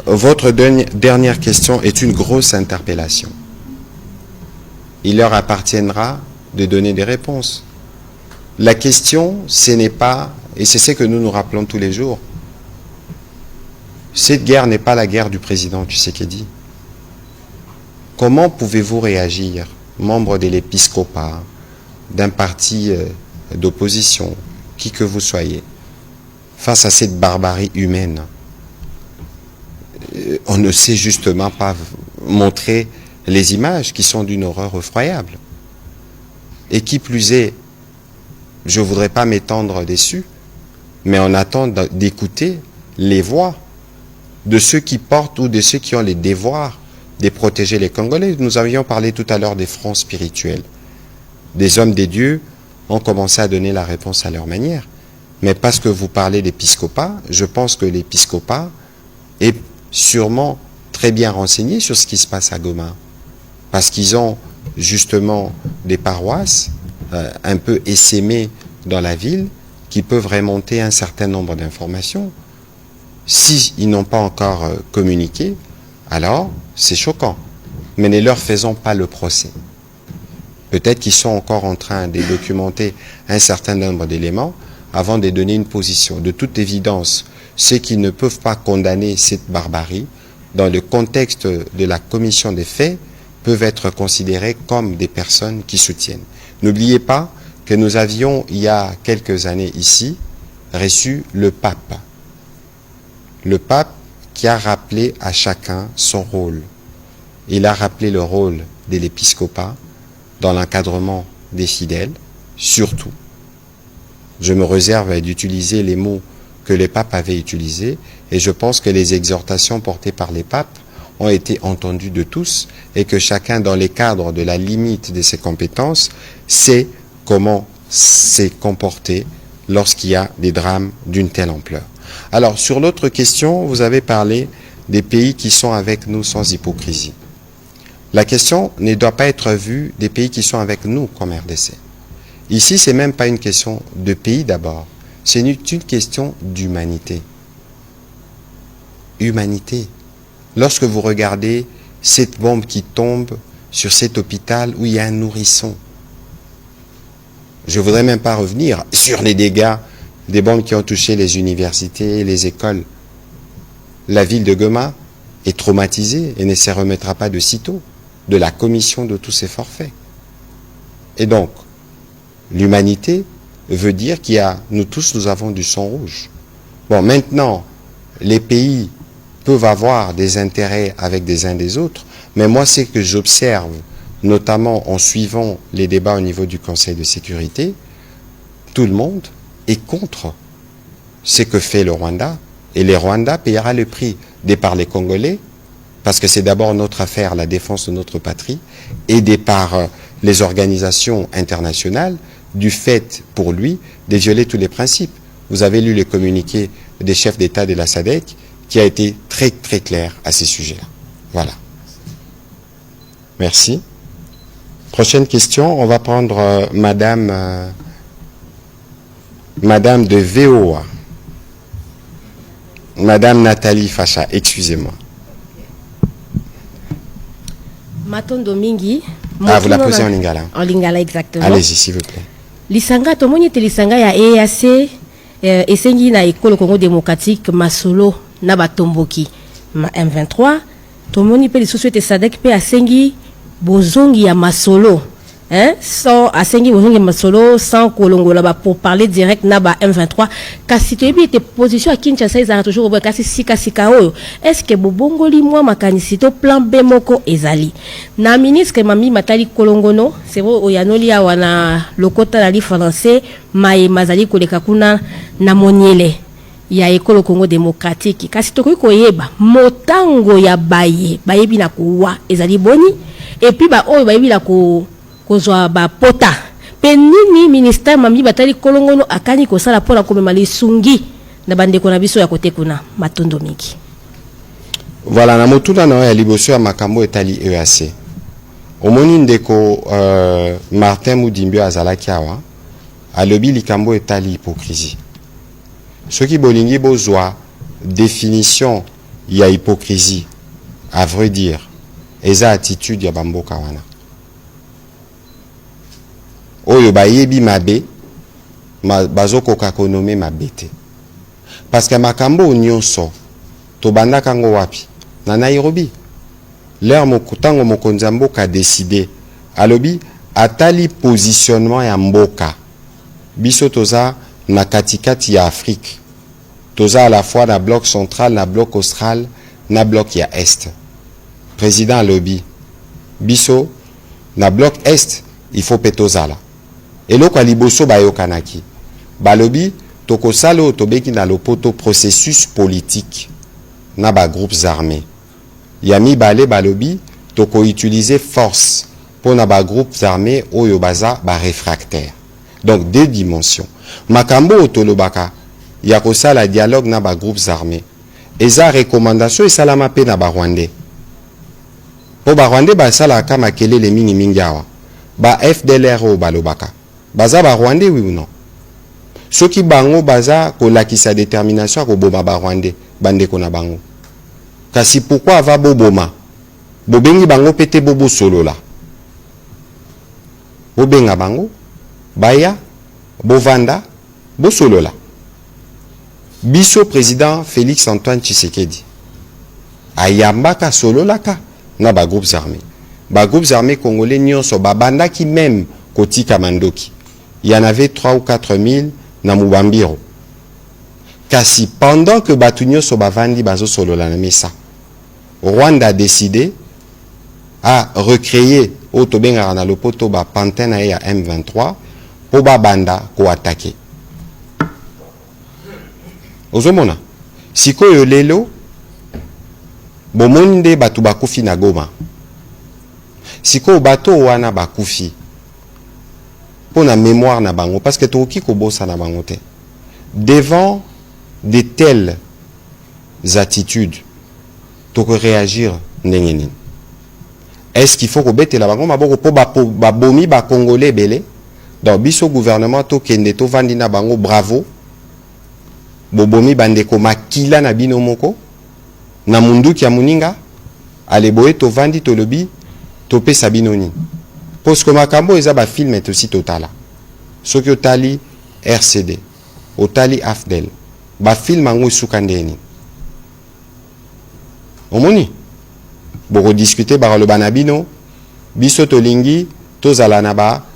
votre dernière question est une grosse interpellation. Il leur appartiendra de donner des réponses. La question, ce n'est pas, et c'est ce que nous nous rappelons tous les jours, cette guerre n'est pas la guerre du président Tshisekedi. Comment pouvez-vous réagir, membre de l'épiscopat, d'un parti d'opposition, qui que vous soyez, face à cette barbarie humaine? On ne sait justement pas montrer les images qui sont d'une horreur effroyable. Et qui plus est, je ne voudrais pas m'étendre dessus, mais on attend d'écouter les voix de ceux qui portent ou de ceux qui ont les devoirs de protéger les Congolais. Nous avions parlé tout à l'heure des fronts spirituels. Des hommes des dieux ont commencé à donner la réponse à leur manière. Mais parce que vous parlez d'épiscopat, je pense que l'épiscopat est sûrement très bien renseigné sur ce qui se passe à Goma. Parce qu'ils ont justement des paroisses un peu essaimées dans la ville qui peuvent remonter un certain nombre d'informations. S'ils n'ont pas encore communiqué, alors c'est choquant. Mais ne leur faisons pas le procès. Peut-être qu'ils sont encore en train de documenter un certain nombre d'éléments avant de donner une position. De toute évidence, ceux qui ne peuvent pas condamner cette barbarie, dans le contexte de la commission des faits, peuvent être considérés comme des personnes qui soutiennent. N'oubliez pas que nous avions, il y a quelques années ici, reçu le pape. Le pape qui a rappelé à chacun son rôle. Il a rappelé le rôle de l'épiscopat dans l'encadrement des fidèles, surtout. Je me réserve d'utiliser les mots que le pape avait utilisés, et je pense que les exhortations portées par les papes ont été entendues de tous, et que chacun, dans les cadres de la limite de ses compétences, sait comment s'est comporté lorsqu'il y a des drames d'une telle ampleur. Alors, sur l'autre question, vous avez parlé des pays qui sont avec nous sans hypocrisie. La question ne doit pas être vue des pays qui sont avec nous comme RDC. Ici, ce n'est même pas une question de pays d'abord, c'est une question d'humanité. Humanité. Lorsque vous regardez cette bombe qui tombe sur cet hôpital où il y a un nourrisson, je ne voudrais même pas revenir sur les dégâts des bombes qui ont touché les universités et les écoles. La ville de Goma est traumatisée et ne se remettra pas de sitôt de la commission de tous ces forfaits. Et donc, l'humanité veut dire qu'il y a, nous tous, nous avons du sang rouge. Bon, maintenant, les pays peuvent avoir des intérêts avec des uns des autres, mais moi, c'est que j'observe, notamment en suivant les débats au niveau du Conseil de sécurité, tout le monde est contre ce que fait le Rwanda, et le Rwanda payera le prix de par les Congolais, parce que c'est d'abord notre affaire, la défense de notre patrie, et de par les organisations internationales, du fait, pour lui, de violer tous les principes. Vous avez lu le communiqué des chefs d'État de la SADC, qui a été très très clair à ces sujets-là. Voilà. Merci. Prochaine question, on va prendre Madame de VOA. Madame Nathalie Facha, excusez-moi. Matondo Mingi. Ah, vous la posez en lingala. En lingala, exactement. Allez-y, s'il vous plaît. Lisanga, tomoni te lisanga ya EAC, esengi na ekolo Congo démocratique, masolo, na batomboki, ma M23, tomoni pe lisusu ete SADC pe asengi bozongi ya masolo, hein, sans asengi bozongi masolo sans kolongola ba pour parler direct na ba M23 kasi toyebi ete position à Kinshasa ezala toujours ba kasi sika oyo est-ce que bobongoli mwa makanisi to plan B moko ezali na ministre Mami Matali Kolongono c'est vrai oyanoli awa na lokota la li français mai mazali koleka kuna na moniele ya ekolo Congo démocratique kasi tokoki koyeba motango ya bayebi na kuwa ezali boni et puis ba oyo bayebi la kozwa ba pota penini ministère Mami Matali Kolongono akani kosala pona komema lisungi na bandeko na biso ya kote kuna matondo miki. Voilà, na motuna na ya liboso ya makambo etali EAC. Omoni ndeko Martin Moudimbio azalaki awa alobi likambo etali hypocrisie. Soki bolingi bozwa définition ya hypocrisie, à vrai dire, eza attitude ya bamboka wana. Oyo bayebi mabe, bazoko kakonome mabete. Parce que makambo nyonso, to banda kango wapi, na Nairobi. L'air mokutango mokonzi mboka décidé. Alobi, atali positionnement ya mboka. Biso toza na katikati ya Afrique. Toza à la fois na bloc central, na bloc austral, na bloc ya est. Président alobi, biso na bloc est, il faut petozala. Et loko liboso bayokanaki. Balobi, toko salo tobeki na lopoto processus politique na ba groupes armés. Yami balé balobi, toko utiliser force pour na ba groupes armés oyo baza ba réfractaire. Donc deux dimensions. Makambo otolobaka ya kosala dialogue na ba groupes armés. Eza recommandation et salama pe na ba Rwandais. Po ba Rwandais ba sala kama kelele mingi mingi awa. Ba FDLR o balobaka. Baza ba Rwandais oui ou non? Soki bango baza kolakisa détermination ko boma ba Rwandais bandeko na bango. Kasi pourquoi va boboma? Bobengi bango pete bobo solo la. Bobenga bango baya bovanda bo solo la. Biso président Félix Antoine Tshisekedi ayambaka solo la ka na ba groupes armés. Ba groupes armés congolais nyonso babanda ki même kotika mandoki. Il y en avait 3 ou 4 000 na Mubambiro. Kasi pendant que Batunyo Sobavandi bazo solo la mesa, Rwanda a décidé à recréer Otobenga na lopoto ba pantena ya M23 pour ba banda ko attaquer. Ozomona sikoyo lelo bomonde batu bakufi na Goma. Sikoyo bato wana bakufi pour la mémoire na bango parce que toki ko bossa na bango te. Devant de telles attitudes, tu peux réagir n'engeni. Est-ce qu'il faut que bête la bango maboko po ba bomi ba congolais belé dans biso gouvernement to kende to vandi na bango bravo. Bobomi bandeko makila na bino moko na mundu ki ya muninga ale boye to vandi to lobi to pe sabinoni. Parce que makambo eza ba film est aussi totala. Soki otali RCD, otali AFDEL, ba film ango sukandeni. Omoni boko discuter ba le banabino biso tolingi tozala na ba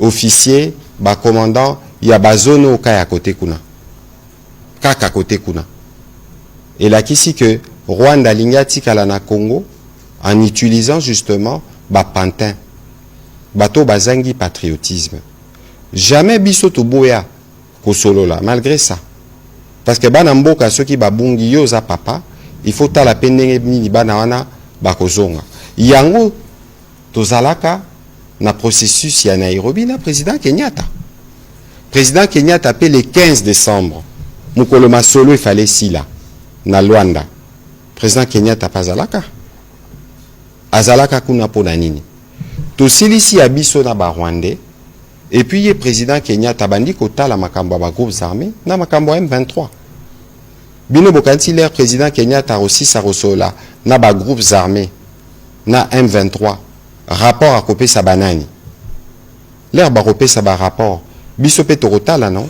officier ba commandant ya ba zone au ka ya côté kuna. Kaka côté kuna. Et là qu'ici que Rwanda linga tikala na Congo en utilisant justement ba pantin. Bato bazangi patriotisme. Jamais biso to boya ko solo la malgré ça. Parce que bana mboka soki babungi yo za papa, il faut ta la peine ni bana wana bakozonga. Yango tozalaka na processus ya Nairobi na président Kenyatta. Président Kenyatta appelé le 15 décembre. Mukolo masolo il fallait sila na Luanda. Président Kenyatta pazalaka. Azalaka kuna pona nini. To silisi abiso na ba Rwandais. Et puis le président Kenyatta bandi kota la makambo ba groupes armés na makambo M23. Bino bokanti l'air président Kenyatta aussi sa rosola na ba groupes armés na M23 rapport à copé sa banani. L'air ba copé sa ba rapport biso pe torota la non.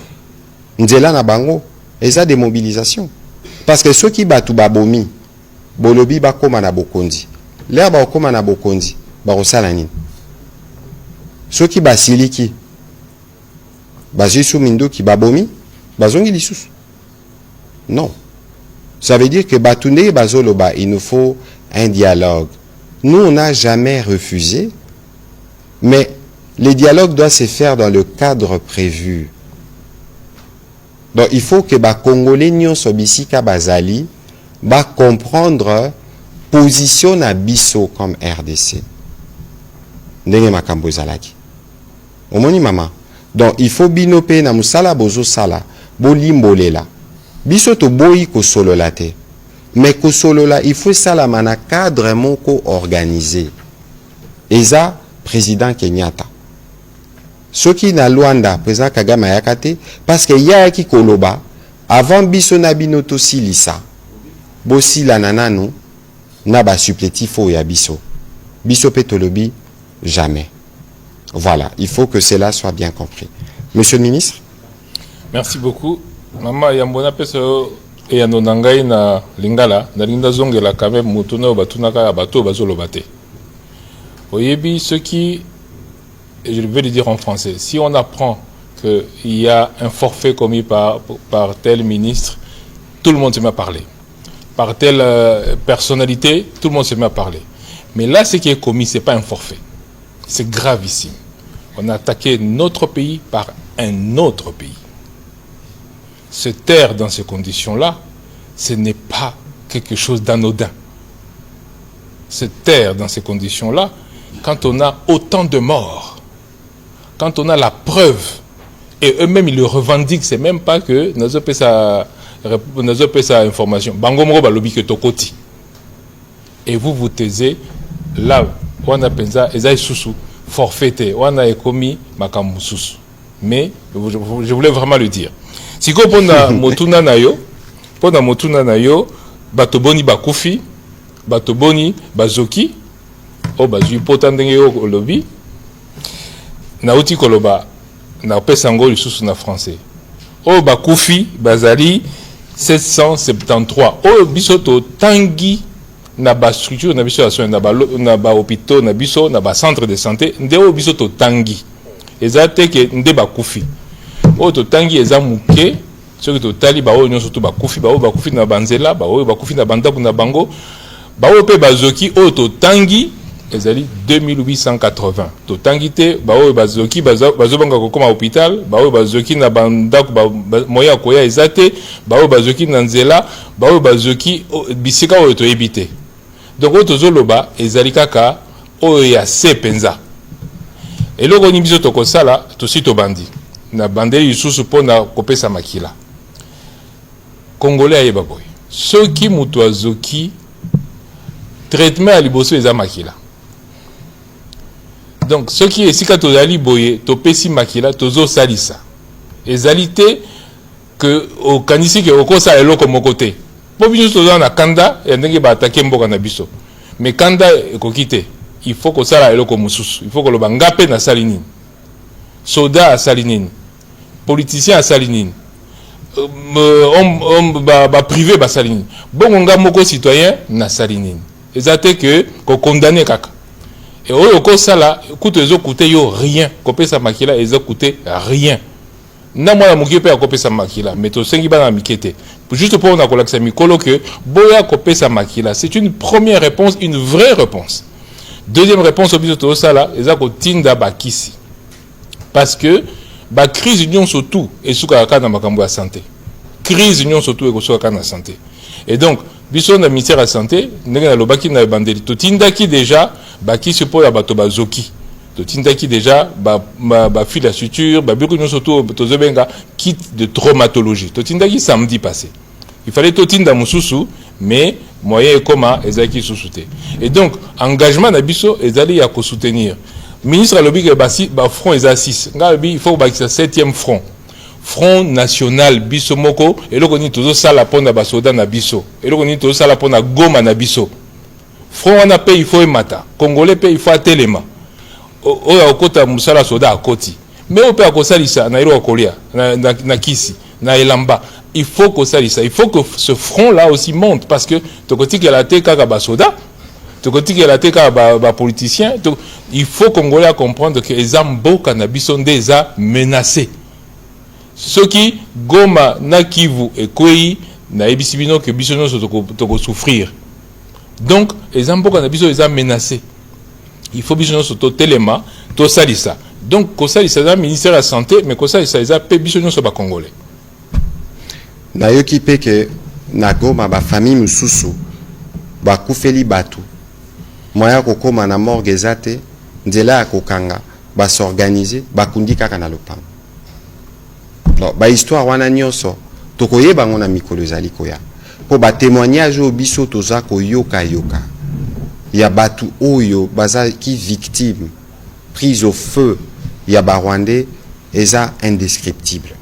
Nzela na bango eza des mobilisations parce que ceux qui batu babomi bolobi ba koma na bokondi. L'air ba koma na bokondi ba rosala nini. soki basiliki bazisu minduki babomi bazongi lisusu. Non. Ça veut dire que Batunde Bazoloba, il nous faut un dialogue. Nous, on n'a jamais refusé, mais le dialogue doit se faire dans le cadre prévu. Donc, il faut que les Congolais nyon sobisika bazali ba comprendre position à biso comme RDC. Ndenge makambo zalaki. Omoni mama. Donc, il faut binope na musala bozo sala, bolimbolela. Biso to boyi ko solola te. Mais ko solola, il faut ça la mana cadre moko organisé. Eza président Kenyatta. Soki na Luanda président Kagame yakate parce que ya ki koloba avant biso na binoto silisa. Bosi la nananu na ba supplétif o ya biso. Biso petolobi jamais. Voilà, il faut que cela soit bien compris. Monsieur le ministre. Merci beaucoup. Maman yambona peso et yanonangai na lingala na linda zongela quand même mutuna batunaka bato bazolobate. Oyebi ce qui, je vais le dire en français, si on apprend qu'il y a un forfait commis par tel ministre, tout le monde se met à parler. Par telle personnalité, tout le monde se met à parler. Mais là, ce qui est commis, ce n'est pas un forfait. C'est gravissime. On a attaqué notre pays par un autre pays. Se taire dans ces conditions-là, ce n'est pas quelque chose d'anodin. Se taire dans ces conditions-là, quand on a autant de morts, quand on a la preuve, et eux-mêmes ils le revendiquent, c'est même pas que nous avons fait sa information. Bangomoro balobi que tokoti. Et vous taisez, là, on a pensé, et sous forfaité, on a commis makambu sous. Mais je voulais vraiment le dire. Si vous avez motuna na yo, batoboni bakufi, batoboni bazoki, o bazui potandenge yo lobby, na uti koloba, na pesango lisusu na français. O bakufi, bazali 773. O bisoto tangi na ba structure na biso na ba hôpitaux na biso na ba centre de santé, nde o bisoto tangi. Ezate ke nde bakufi. O to tangi eza muke ceux qui totali ba o nyonso to bakufi na banzela ba o bakufi na bandaku na bango ba o pe bazoki o to tangi ezali 2880 to tangi te ba o bazoki bazobanga ko koma hôpital ba o bazoki na bandaku moya koya ezate ba o bazoki na nzela ba o bazoki bisika o to ebite. Donc o to zoloba ezali kaka o ya se penza eloko ni biso to kosala to sito bandi na bandeli lisusu pona kopesa makila Congolais ayeba boy ceux qui mutu azoki traitement à liboso eza makila. Donc ceux qui esika tozali boye topesi makila tozo salisa ezalité que au kanisi ke okosa eloko moko te po biso toza na kanda ya ndenge ba attaquer mboka na biso mais kanda ekokite il faut que ça eloko mususu il faut que le bangape na salinine soda a salinine politicien a salinine privé ba salinine bon nga moko citoyen na salinine ezate que ko condamner kaka et oyo ko sala coûte ezo coûter yo rien ko pesa makila ezo coûter rien na mwana moki pe akopesa makila mais to sengi bana mikete juste pour on a kolakisa mikolo que boya kopesa makila c'est une première réponse, une vraie réponse. Deuxième réponse au biso sala ezako tinda bakisi parce que ba crise union surtout et suka kana makambo ya santé crise union surtout et suka kana santé et donc biso na ministère de la santé ndenge na lobaki na bandeli to tinda ki déjà bakisi po ya bato bazoki to tinda ki déjà ba fil à suture ba biko union surtout to zobenga kit de traumatologie to tinda ki samedi passé il fallait to tinda mususu mais moyen comment ezaki sous-souté et donc engagement na biso ezali ya ko soutenir ministre alobi ke ba front eza 6 ngabi il faut ba 7e front national biso moko eloko ni tozo sala pona ba soda na biso eloko ni tozo sala pona Goma na biso front wana pe il faut emata congolais pe il faut atelema oya okota musala soda akoti mais on peut akosalisa na ilo kolia na kisi na elamba. Il faut que ça, il faut que ce front-là aussi monte parce que tu côté que la tête kaka basoda, politicien, il faut Congolais comprendre que les Amboka sont déjà menacés. Ceux qui Goma na Kivu et Kwei na ebisibino que bisono to souffrir. Donc les Amboka na biso déjà menacés. Il faut bisono to telema to salisa. Donc ko salisa le ministère de la santé mais ko salisa déjà pe bisono so ba Congolais. Na yoki pe que na Goma ba famille mususu ba kufeli batu. Moya kokoma na morgue ezate nzela kokanga ba s'organiser ba kundi kaka na lopango. Donc ba histoire wana nyonso tokoyeba ngona mikolo ezali koya. Po ba témoignage au biso toza ko yoka yoka. Ya batu oyo baza ki victime prise au feu ya ba Rwandais eza indescriptible.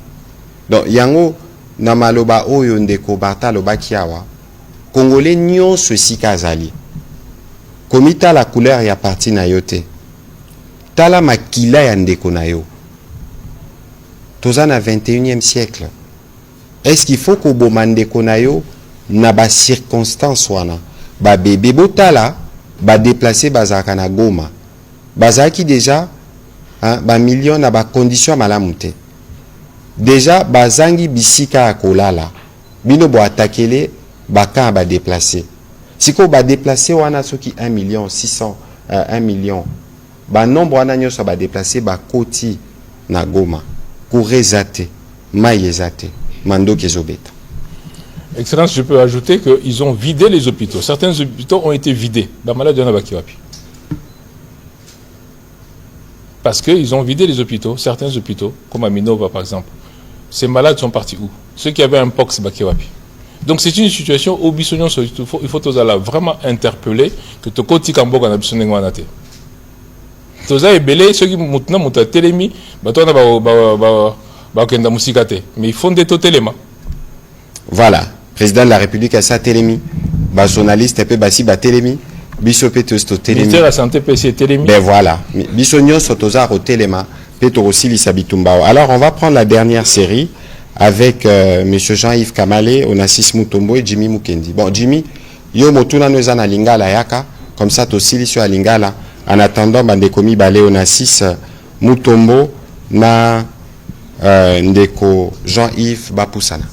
Donc yango na maloba oyo ndeko Barta loba kiawa Congolais nyonso sika azali. Komita la couleur ya parti na yote. Tala makila ya ndeko na yo. Toza na 21e siècle. Est-ce qu'il faut que ndeko na yo na ba circonstance wana ba bébé botala ba déplacer bazaka na Goma. Bazaki déjà ba million na ba condition malamu te. Déjà bazangi bisika ya kolala. Bino bo atakele baka ba déplacer. Siko ba déplacer wana soki 1 million 600 1 million. Ba nombre wana nyoso ba déplacer ba koti na Goma. Kourezate, maïezate, mando kezobeta. Excellence, je peux ajouter qu'ils ont vidé les hôpitaux. Certains hôpitaux ont été vidés. Bah, malade, parce qu'ils ont vidé les hôpitaux, certains hôpitaux, comme à Minova par exemple. Ces malades sont partis où? Ceux qui avaient un pox, Bakiwapi. Donc c'est une situation où il faut vraiment interpeller que tu côté Kambo en Abissonengwanate. Toza est belé, ceux qui maintenant montent à Télémi, mais ils font des téléma. Voilà, président de la République a sa Télémi, journaliste peut basi ba Télémi, bisopé tosto Télémi. Ministère de la Santé PC Télémi. Ben voilà, bisognon sotoza au Téléma, peut aussi l'Isabitumbao. Alors on va prendre la dernière série avec monsieur Jean-Yves Kamale, Onassis Mutombo et Jimmy Mukendi. Bon Jimmy, yo motuna noza na lingala yaka, comme ça aussi sur la lingala. En attendant, bandeko mibale Onassis Mutombo na ndeko Jean-Yves Bapoussana.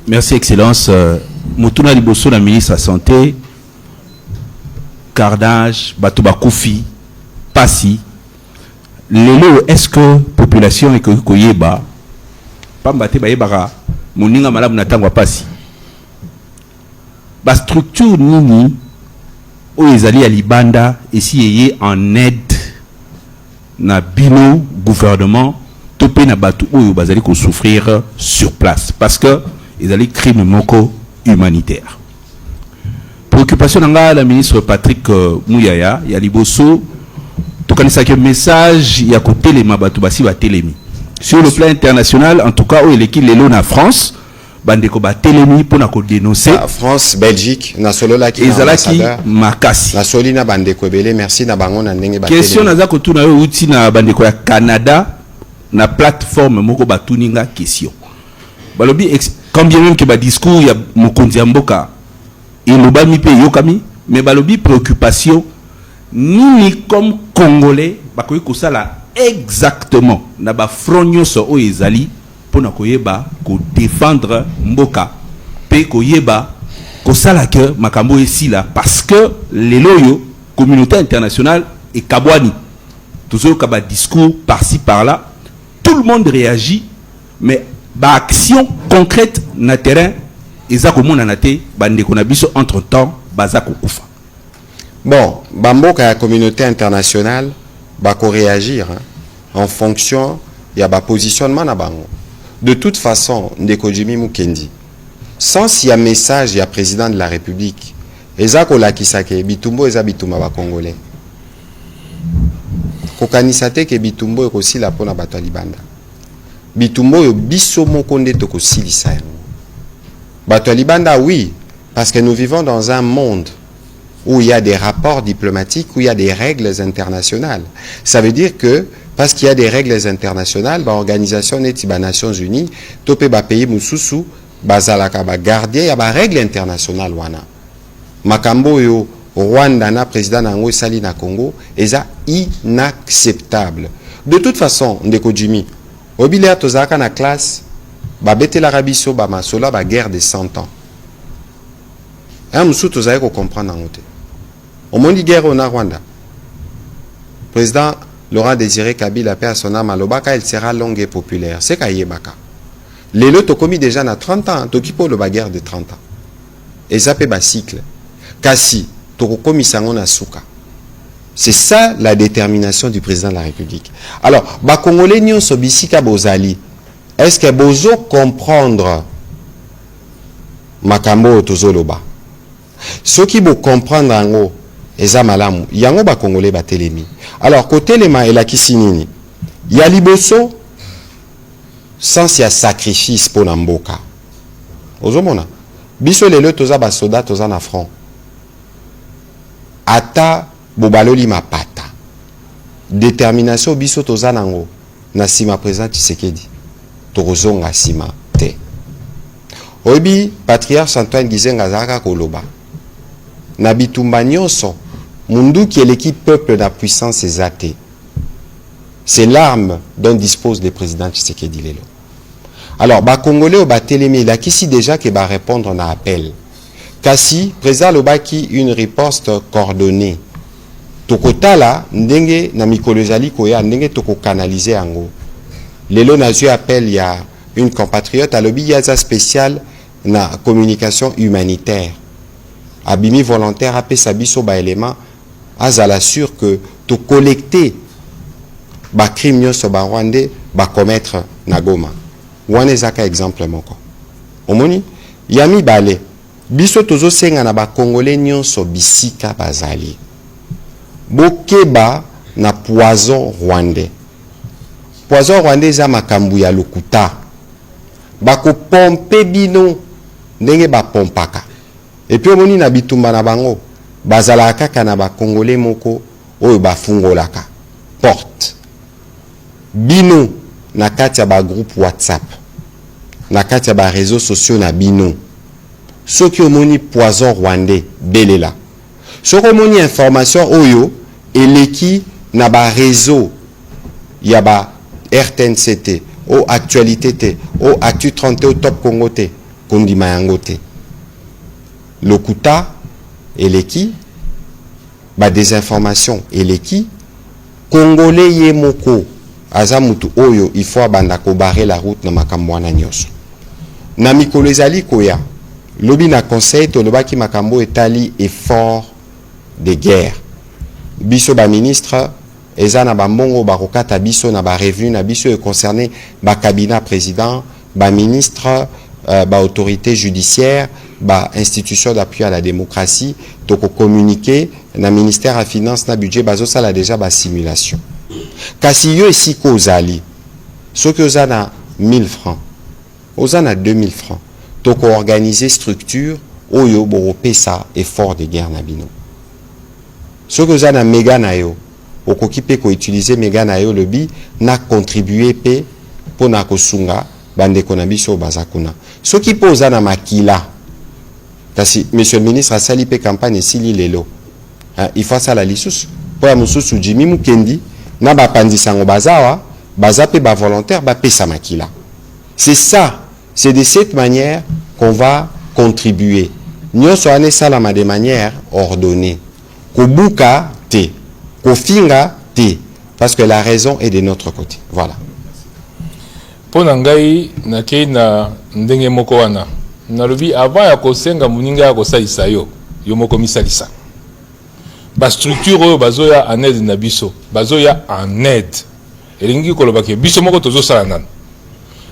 Merci Excellence. Mutuna liboso na ministre de la Santé, Carnage, Batouba Koufi, Passi. Lelo, est-ce que population est koyeba, pambate bayebara, moninga malamu natangwa Passi. Ba structure nini Oezali à Libanda ici en aide na bino gouvernement topé na batu oyo bazali ko souffrir sur place parce que ils allaient crime moko humanitaire. Préoccupation nga la ministre Patrick Mouyaya ya liboso to kanisa ke message ya ko telema batu basi ba telemi. Sur le plan international en tout cas où il est lelo na France bandeko ba telemi pona ko dénoncer France Belgique na solo la ki ezalaki makasi na solina bandeko ebele merci na bango na ndenge ba question naza ko tuna yo uti na bandeko ya Canada na plateforme moko batuninga question balobi quand bien même que ba discours ya mokonzi ya mboka elobami pe yokami mais balobi préoccupation nini comme congolais bakoyi ko sala exactement na ba front nyonso o ezali pour koyeba ko défendre mboka pe koyeba ko sala que makambo ici là parce que les loyo communauté internationale et kabwani toujours kaba discours par-ci par-là tout le monde réagit mais ba action concrète na terrain eza ko mona naté bande ko na biso entre-temps baza ko kufa. Bon, bamboka ya communauté internationale ba ko réagir en fonction ya ba positionnement na bango. De toute façon, ndeko Jimmy Mukendi, sans s'il y a message, il y a président de la République, ezako la kisake, bitumbo eza bituma ba Congolais. Kokanisate ke bitumbo eko si la pona bato Libanda. Bitumbo yo biso mokonde toko silisa yango. Bato Libanda, oui, parce que nous vivons dans un monde où il y a des rapports diplomatiques, où il y a des règles internationales. Ça veut dire que parce qu'il y a des règles internationales, l'organisation des Nations Unies, topé ba pays mususu, bazalaka ba gardien, il y a ba règles internationales wana. makambo yo Rwanda na président nango esali na Congo eza inacceptable. De toute façon, ndeko Jimmy, obilea tozaka na classe, ba betela biso ba masola ba guerre de 100 ans. Musu tozaka ko comprendre nango te. Au monde guerre au Rwanda. Président Laurent Désiré Kabila paix à son âme alobaka, elle sera longue et populaire. C'est kayebaka. Les lots commis déjà na 30 ans, tokipo le baguerre de 30 ans. Et ça peut ba cycle. Kasi c'est ça la détermination du président de la République. Alors, ba Congolais nyon sobisika bozali. Est-ce que bozo comprendre makambo tozoloba? Ceux qui bo comprendre ango eza malamu, yango ba Congolais ba telemi. Alors, côté lema et la kisinini, ya liboso sans ya sacrifice pour namboka. Ozomona. Biso lelo toza ba soda toza na front. Ata bobaloli mapata détermination biso tozanango na sima président Tshisekedi tokozonga sima te obi patriarche Antoine Gizenga zaka koloba na bitumba nyonso mundu qui est l'équipe peuple na puissance ezate. C'est l'arme dont dispose le président Tshisekedi lelo. Alors ba Congolais au batelemi la qui si déjà que ba répondre na appel. Kasi, président Lobaki, une riposte coordonnée. Tokotala, ndenge na mikolozali koya, ndenge toko canaliser ango. Lelo na eu appel, il y a une compatriote, à l'obi yaza spécial na communication humanitaire. Abimi volontaire, apé sabiso ba élément, azala sûr que to collecter ba crime nyonso ba Rwandais, ba commettre na Goma. Wane zaka exemple moko. Omoni, yami bale. Biso tozo senga na ba Congolais nyonso bisika bazali. Bokeba na poison rwandais. Poison rwandais za makambu ya lokuta. Bako pompe bino ndenge ba pompaka. Et puis omoni na bitumba na bango bazala kaka na ba Congolais moko oyo bafungolaka porte. Bino na kati ya ba groupe WhatsApp. Na kati ya ba réseaux sociaux na bino. Ceux qui ont moni poison rwandais, belela. Ceux qui ont moni information oyo, et les qui n'a pas réseau, y a ba RTNCT, au actualité T, au actu 30 au top Congo T, Kondi Mayangote. Lokuta, et les qui, ba des informations, et les qui, Congolais yemoko, azamutu oyo, il faut abandako barrer la route na makamwana nyos. Na mikolezali koya, lobi na conseil to lobaki makambo etali effort de guerre. Biso ba ministre eza na ba mbongo ba kokata biso na ba revenu na biso e concerné ba cabinet président, ba ministre, ba autorité judiciaire, ba institution d'appui à la démocratie, to ko communiquer na ministère à finance na budget bazo sala déjà ba simulation. Kasi yo esi ko zali. Soki ozana 1000 francs, ozana 2000 francs. Donc organiser structure oyo borope ça effort de guerre na bino. Ce que za na méga na yo okokipe ko utiliser méga na yo lobi na contribuer pe pour na kosunga bande ko na biso bazakuna. Ce qui pose na makila. Kasi monsieur le ministre a sali pe campagne sili lelo. Il faut ça la lisusu pour ya mususu Jimmy Mukendi na ba pandisango bazawa bazape ba volontaire ba pesa makila. C'est ça. C'est de cette manière qu'on va contribuer. Nous sommes salama de manière ordonnée. Kobuka te, kofinga te, parce que la raison est de notre côté. Voilà. Pour nangai na kei na ndenge moko wana. Na lobi avant ya kosenga muninga ya kosalisa yo, yo moko misalisa. Ba structure oyo bazoya en aide na biso, bazoya en aide. Elingi koloba ke biso moko tozo sala nana.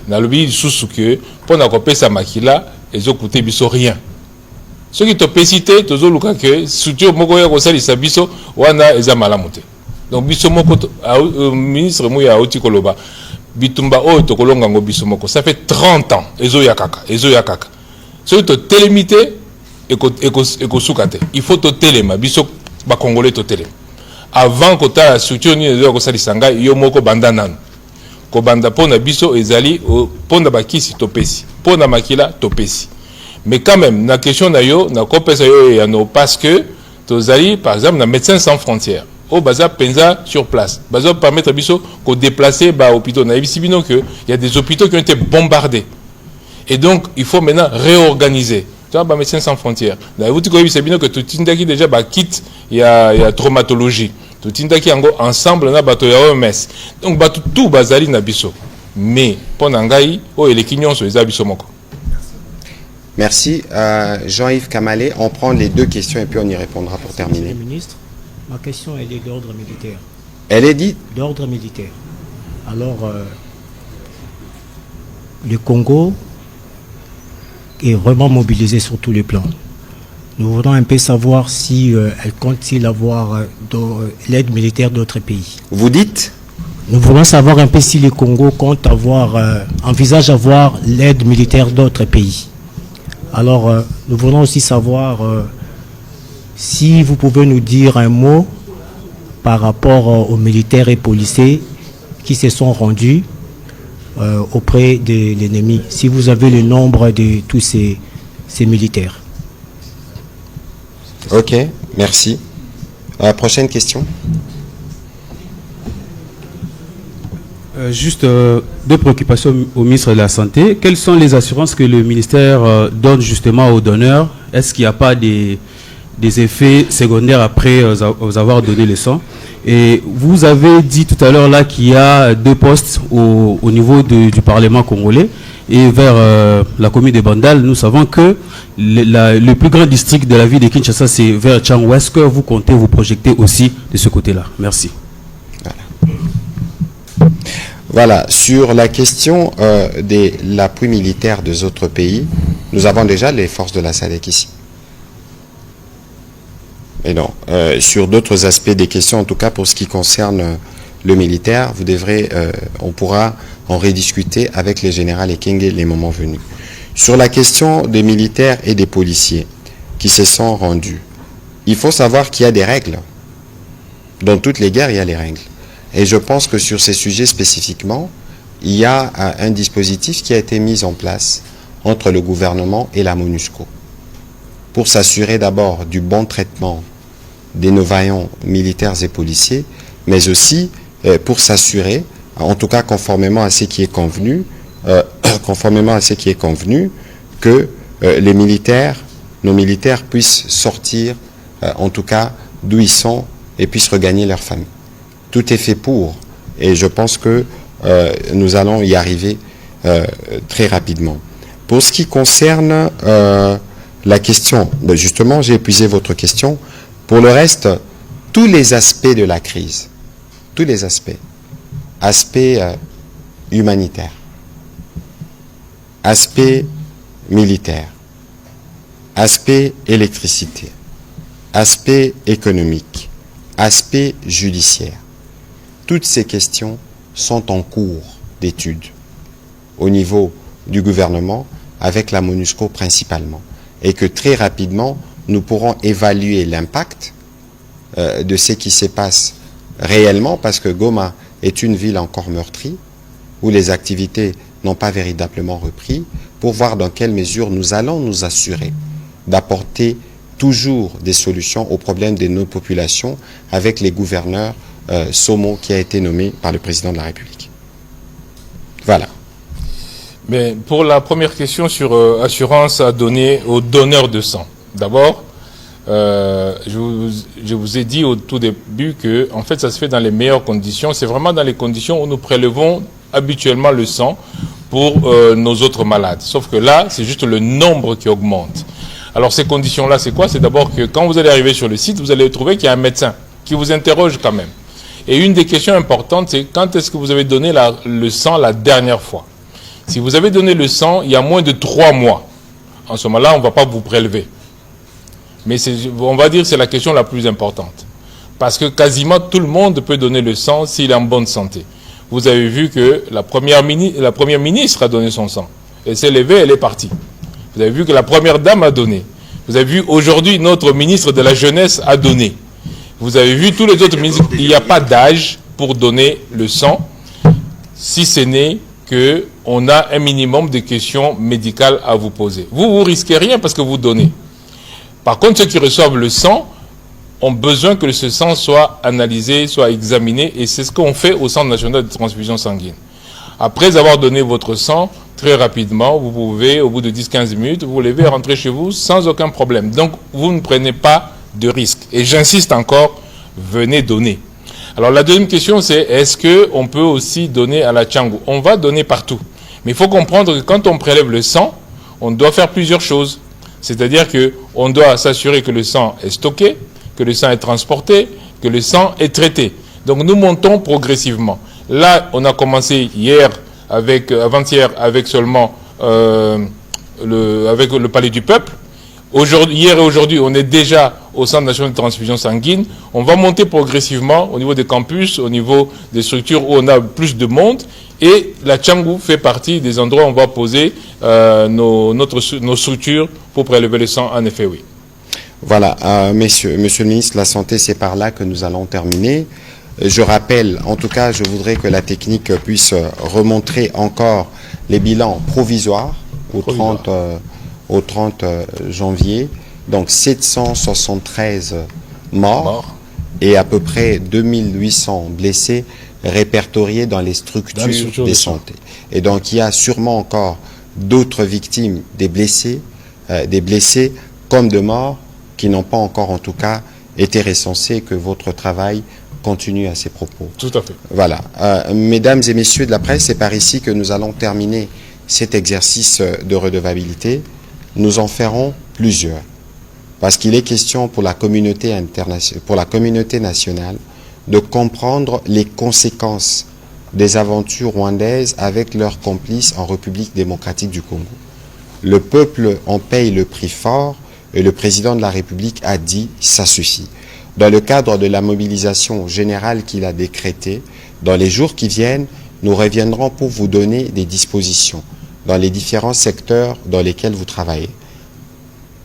Na lobi sous que pour na kopesa makila ezo coûter biso rien. Ce qui te pécité tozo luka que structure moko ya kosalisa biso wana eza malamu te. Donc biso moko ministre Mouya oti koloba bitumba oyo to kolonga ngo biso moko ça fait 30 ans ezo ya kaka. Ce qui te télémité eko sukate. Il faut te télema biso ba congolais to télé. Avant que ta structure ni ezo kosalisa ngai yo moko banda nanu. Ko banda pona biso ezali pona bakisi topesi. Pona makila topesi. Mais quand même, la question d'ailleurs, parce que, par exemple, dans Médecins sans frontières, au Baza Penza sur place, Baza permettre à déplacer hôpitaux. Il y a des hôpitaux qui ont été bombardés. Et donc, il faut maintenant réorganiser. Tu vois, Médecins sans frontières. Vous savez que tout le déjà quitte, il y a traumatologie. Tout le monde ensemble, na bato ya OMS. Donc, tout bazali na biso. Mais, pour Nangaï, les Kinyons sont les abisomoko. Merci. Jean-Yves Kamalé, on prend les deux questions et puis on y répondra pour terminer. Monsieur le ministre, ma question elle est d'ordre militaire. Elle est dite d'ordre militaire. Alors, le Congo est vraiment mobilisé sur tous les plans. Nous voulons un peu savoir si elle compte-t-il avoir l'aide militaire d'autres pays. Vous dites? Nous voulons savoir un peu si le Congo compte envisage avoir l'aide militaire d'autres pays. Alors, nous voulons aussi savoir si vous pouvez nous dire un mot par rapport aux militaires et policiers qui se sont rendus auprès de l'ennemi. Si vous avez le nombre de tous ces militaires. Ok, merci. Prochaine question. Juste deux préoccupations au ministre de la Santé. Quelles sont les assurances que le ministère donne justement aux donneurs? Est-ce qu'il n'y a pas des effets secondaires après vous avoir donné le sang? Et vous avez dit tout à l'heure là qu'il y a deux postes au niveau du Parlement congolais et vers la commune de Bandal. Nous savons que le plus grand district de la ville de Kinshasa, c'est vers Tchangou. Est-ce que vous comptez vous projeter aussi de ce côté-là? Merci. Voilà, sur la question de l'appui militaire des autres pays, nous avons déjà les forces de la SADC ici. Et non, sur d'autres aspects des questions, en tout cas pour ce qui concerne le militaire, on pourra en rediscuter avec les généraux Ekenge les moments venus. Sur la question des militaires et des policiers qui se sont rendus, il faut savoir qu'il y a des règles. Dans toutes les guerres, il y a les règles. Et je pense que sur ces sujets spécifiquement, il y a un dispositif qui a été mis en place entre le gouvernement et la MONUSCO pour s'assurer d'abord du bon traitement des nos-vaillants militaires et policiers, mais aussi pour s'assurer, en tout cas conformément à ce qui est convenu, que nos militaires puissent sortir, en tout cas d'où ils sont, et puissent regagner leur famille. Tout est fait pour, et je pense que nous allons y arriver très rapidement. Pour ce qui concerne la question, justement, j'ai épuisé votre question. Pour le reste, tous les aspects de la crise, tous les aspects humanitaires, aspect militaire, aspect électricité, aspect économique, aspect judiciaire, toutes ces questions sont en cours d'étude au niveau du gouvernement avec la MONUSCO principalement, et que très rapidement nous pourrons évaluer l'impact de ce qui se passe réellement, parce que Goma est une ville encore meurtrie où les activités n'ont pas véritablement repris, pour voir dans quelle mesure nous allons nous assurer d'apporter toujours des solutions aux problèmes de nos populations avec les gouverneurs Somo qui a été nommé par le président de la République. Voilà. Mais pour la première question sur assurance à donner aux donneurs de sang, d'abord, je vous ai dit au tout début que en fait ça se fait dans les meilleures conditions. C'est vraiment dans les conditions où nous prélevons habituellement le sang pour nos autres malades. Sauf que là, c'est juste le nombre qui augmente. Alors ces conditions-là, c'est quoi? C'est d'abord que quand vous allez arriver sur le site, vous allez trouver qu'il y a un médecin qui vous interroge quand même. Et une des questions importantes, c'est quand est-ce que vous avez donné le sang la dernière fois? Si vous avez donné le sang il y a moins de 3 mois, en ce moment-là, on ne va pas vous prélever. Mais on va dire que c'est la question la plus importante. Parce que quasiment tout le monde peut donner le sang s'il est en bonne santé. Vous avez vu que la première ministre a donné son sang. Elle s'est levée, elle est partie. Vous avez vu que la première dame a donné. Vous avez vu aujourd'hui notre ministre de la Jeunesse a donné. Vous avez vu tous les autres ministres. Il n'y a pas d'âge pour donner le sang, si ce n'est qu'on a un minimum de questions médicales à vous poser. Vous risquez rien parce que vous donnez. Par contre, ceux qui reçoivent le sang ont besoin que ce sang soit analysé, soit examiné, et c'est ce qu'on fait au Centre national de transfusion sanguine. Après avoir donné votre sang, très rapidement, vous pouvez, au bout de 10-15 minutes, vous levez et rentrer chez vous sans aucun problème. Donc, vous ne prenez pas de risque. Et j'insiste encore, venez donner. Alors, la deuxième question, c'est est-ce qu'on peut aussi donner à la Tchangou? On va donner partout. Mais il faut comprendre que quand on prélève le sang, on doit faire plusieurs choses. C'est-à-dire qu'on doit s'assurer que le sang est stocké, que le sang est transporté, que le sang est traité. Donc, nous montons progressivement. Là, on a commencé avant-hier, avec seulement avec le Palais du Peuple. Hier et aujourd'hui, on est déjà au Centre national de transfusion sanguine. On va monter progressivement au niveau des campus, au niveau des structures où on a plus de monde. Et la Tchangou fait partie des endroits où on va poser nos structures pour prélever le sang, en effet, oui. Voilà, monsieur le ministre de la Santé, c'est par là que nous allons terminer. Je rappelle, en tout cas, je voudrais que la technique puisse remontrer encore les bilans provisoires au 30 janvier. Donc 773 morts et à peu près 2800 blessés répertoriés dans les structures de santé. Et donc il y a sûrement encore d'autres victimes, des blessés comme de morts qui n'ont pas encore en tout cas été recensés, que votre travail continue à ces propos. Tout à fait. Voilà. Mesdames et messieurs de la presse, c'est par ici que nous allons terminer cet exercice de redevabilité. Nous en ferons plusieurs. Parce qu'il est question pour la communauté internationale, pour la communauté nationale, de comprendre les conséquences des aventures rwandaises avec leurs complices en République démocratique du Congo. Le peuple en paye le prix fort et le président de la République a dit « ça suffit ». Dans le cadre de la mobilisation générale qu'il a décrétée, dans les jours qui viennent, nous reviendrons pour vous donner des dispositions dans les différents secteurs dans lesquels vous travaillez.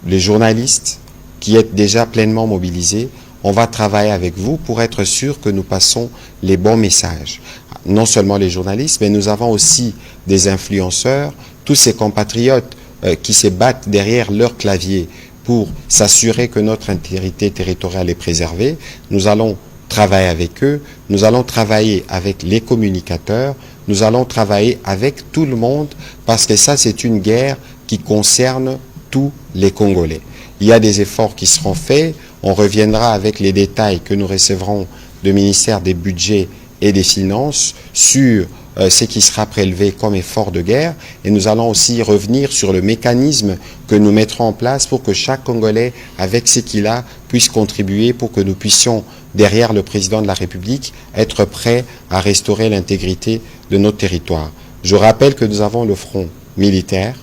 Les journalistes qui êtes déjà pleinement mobilisés, on va travailler avec vous pour être sûr que nous passons les bons messages. Non seulement les journalistes, mais nous avons aussi des influenceurs, tous ces compatriotes qui se battent derrière leur clavier pour s'assurer que notre intégrité territoriale est préservée. Nous allons travailler avec eux, nous allons travailler avec les communicateurs, nous allons travailler avec tout le monde, parce que ça, c'est une guerre qui concerne tous les Congolais. Il y a des efforts qui seront faits, on reviendra avec les détails que nous recevrons du ministère des Budgets et des Finances sur ce qui sera prélevé comme effort de guerre, et nous allons aussi revenir sur le mécanisme que nous mettrons en place pour que chaque Congolais, avec ce qu'il a, puisse contribuer pour que nous puissions, derrière le président de la République, être prêts à restaurer l'intégrité de notre territoire. Je rappelle que nous avons le front militaire,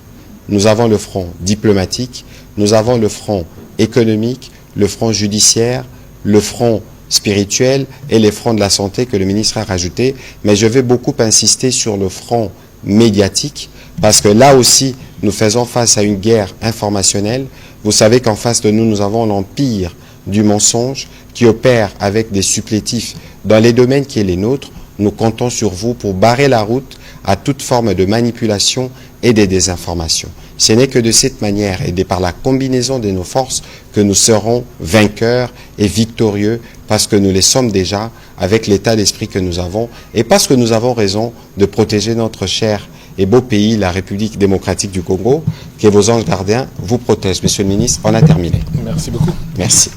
nous avons le front diplomatique, nous avons le front économique, le front judiciaire, le front spirituel et les fronts de la santé que le ministre a rajouté, mais je vais beaucoup insister sur le front médiatique, parce que là aussi, nous faisons face à une guerre informationnelle. Vous savez qu'en face de nous, nous avons l'empire du mensonge qui opère avec des supplétifs dans les domaines qui est les nôtres. Nous comptons sur vous pour barrer la route à toute forme de manipulation et de désinformation. Ce n'est que de cette manière et par la combinaison de nos forces que nous serons vainqueurs et victorieux, parce que nous les sommes déjà avec l'état d'esprit que nous avons et parce que nous avons raison de protéger notre cher et beau pays, la République démocratique du Congo, que vos anges gardiens vous protègent. Monsieur le ministre, on a terminé. Merci beaucoup. Merci.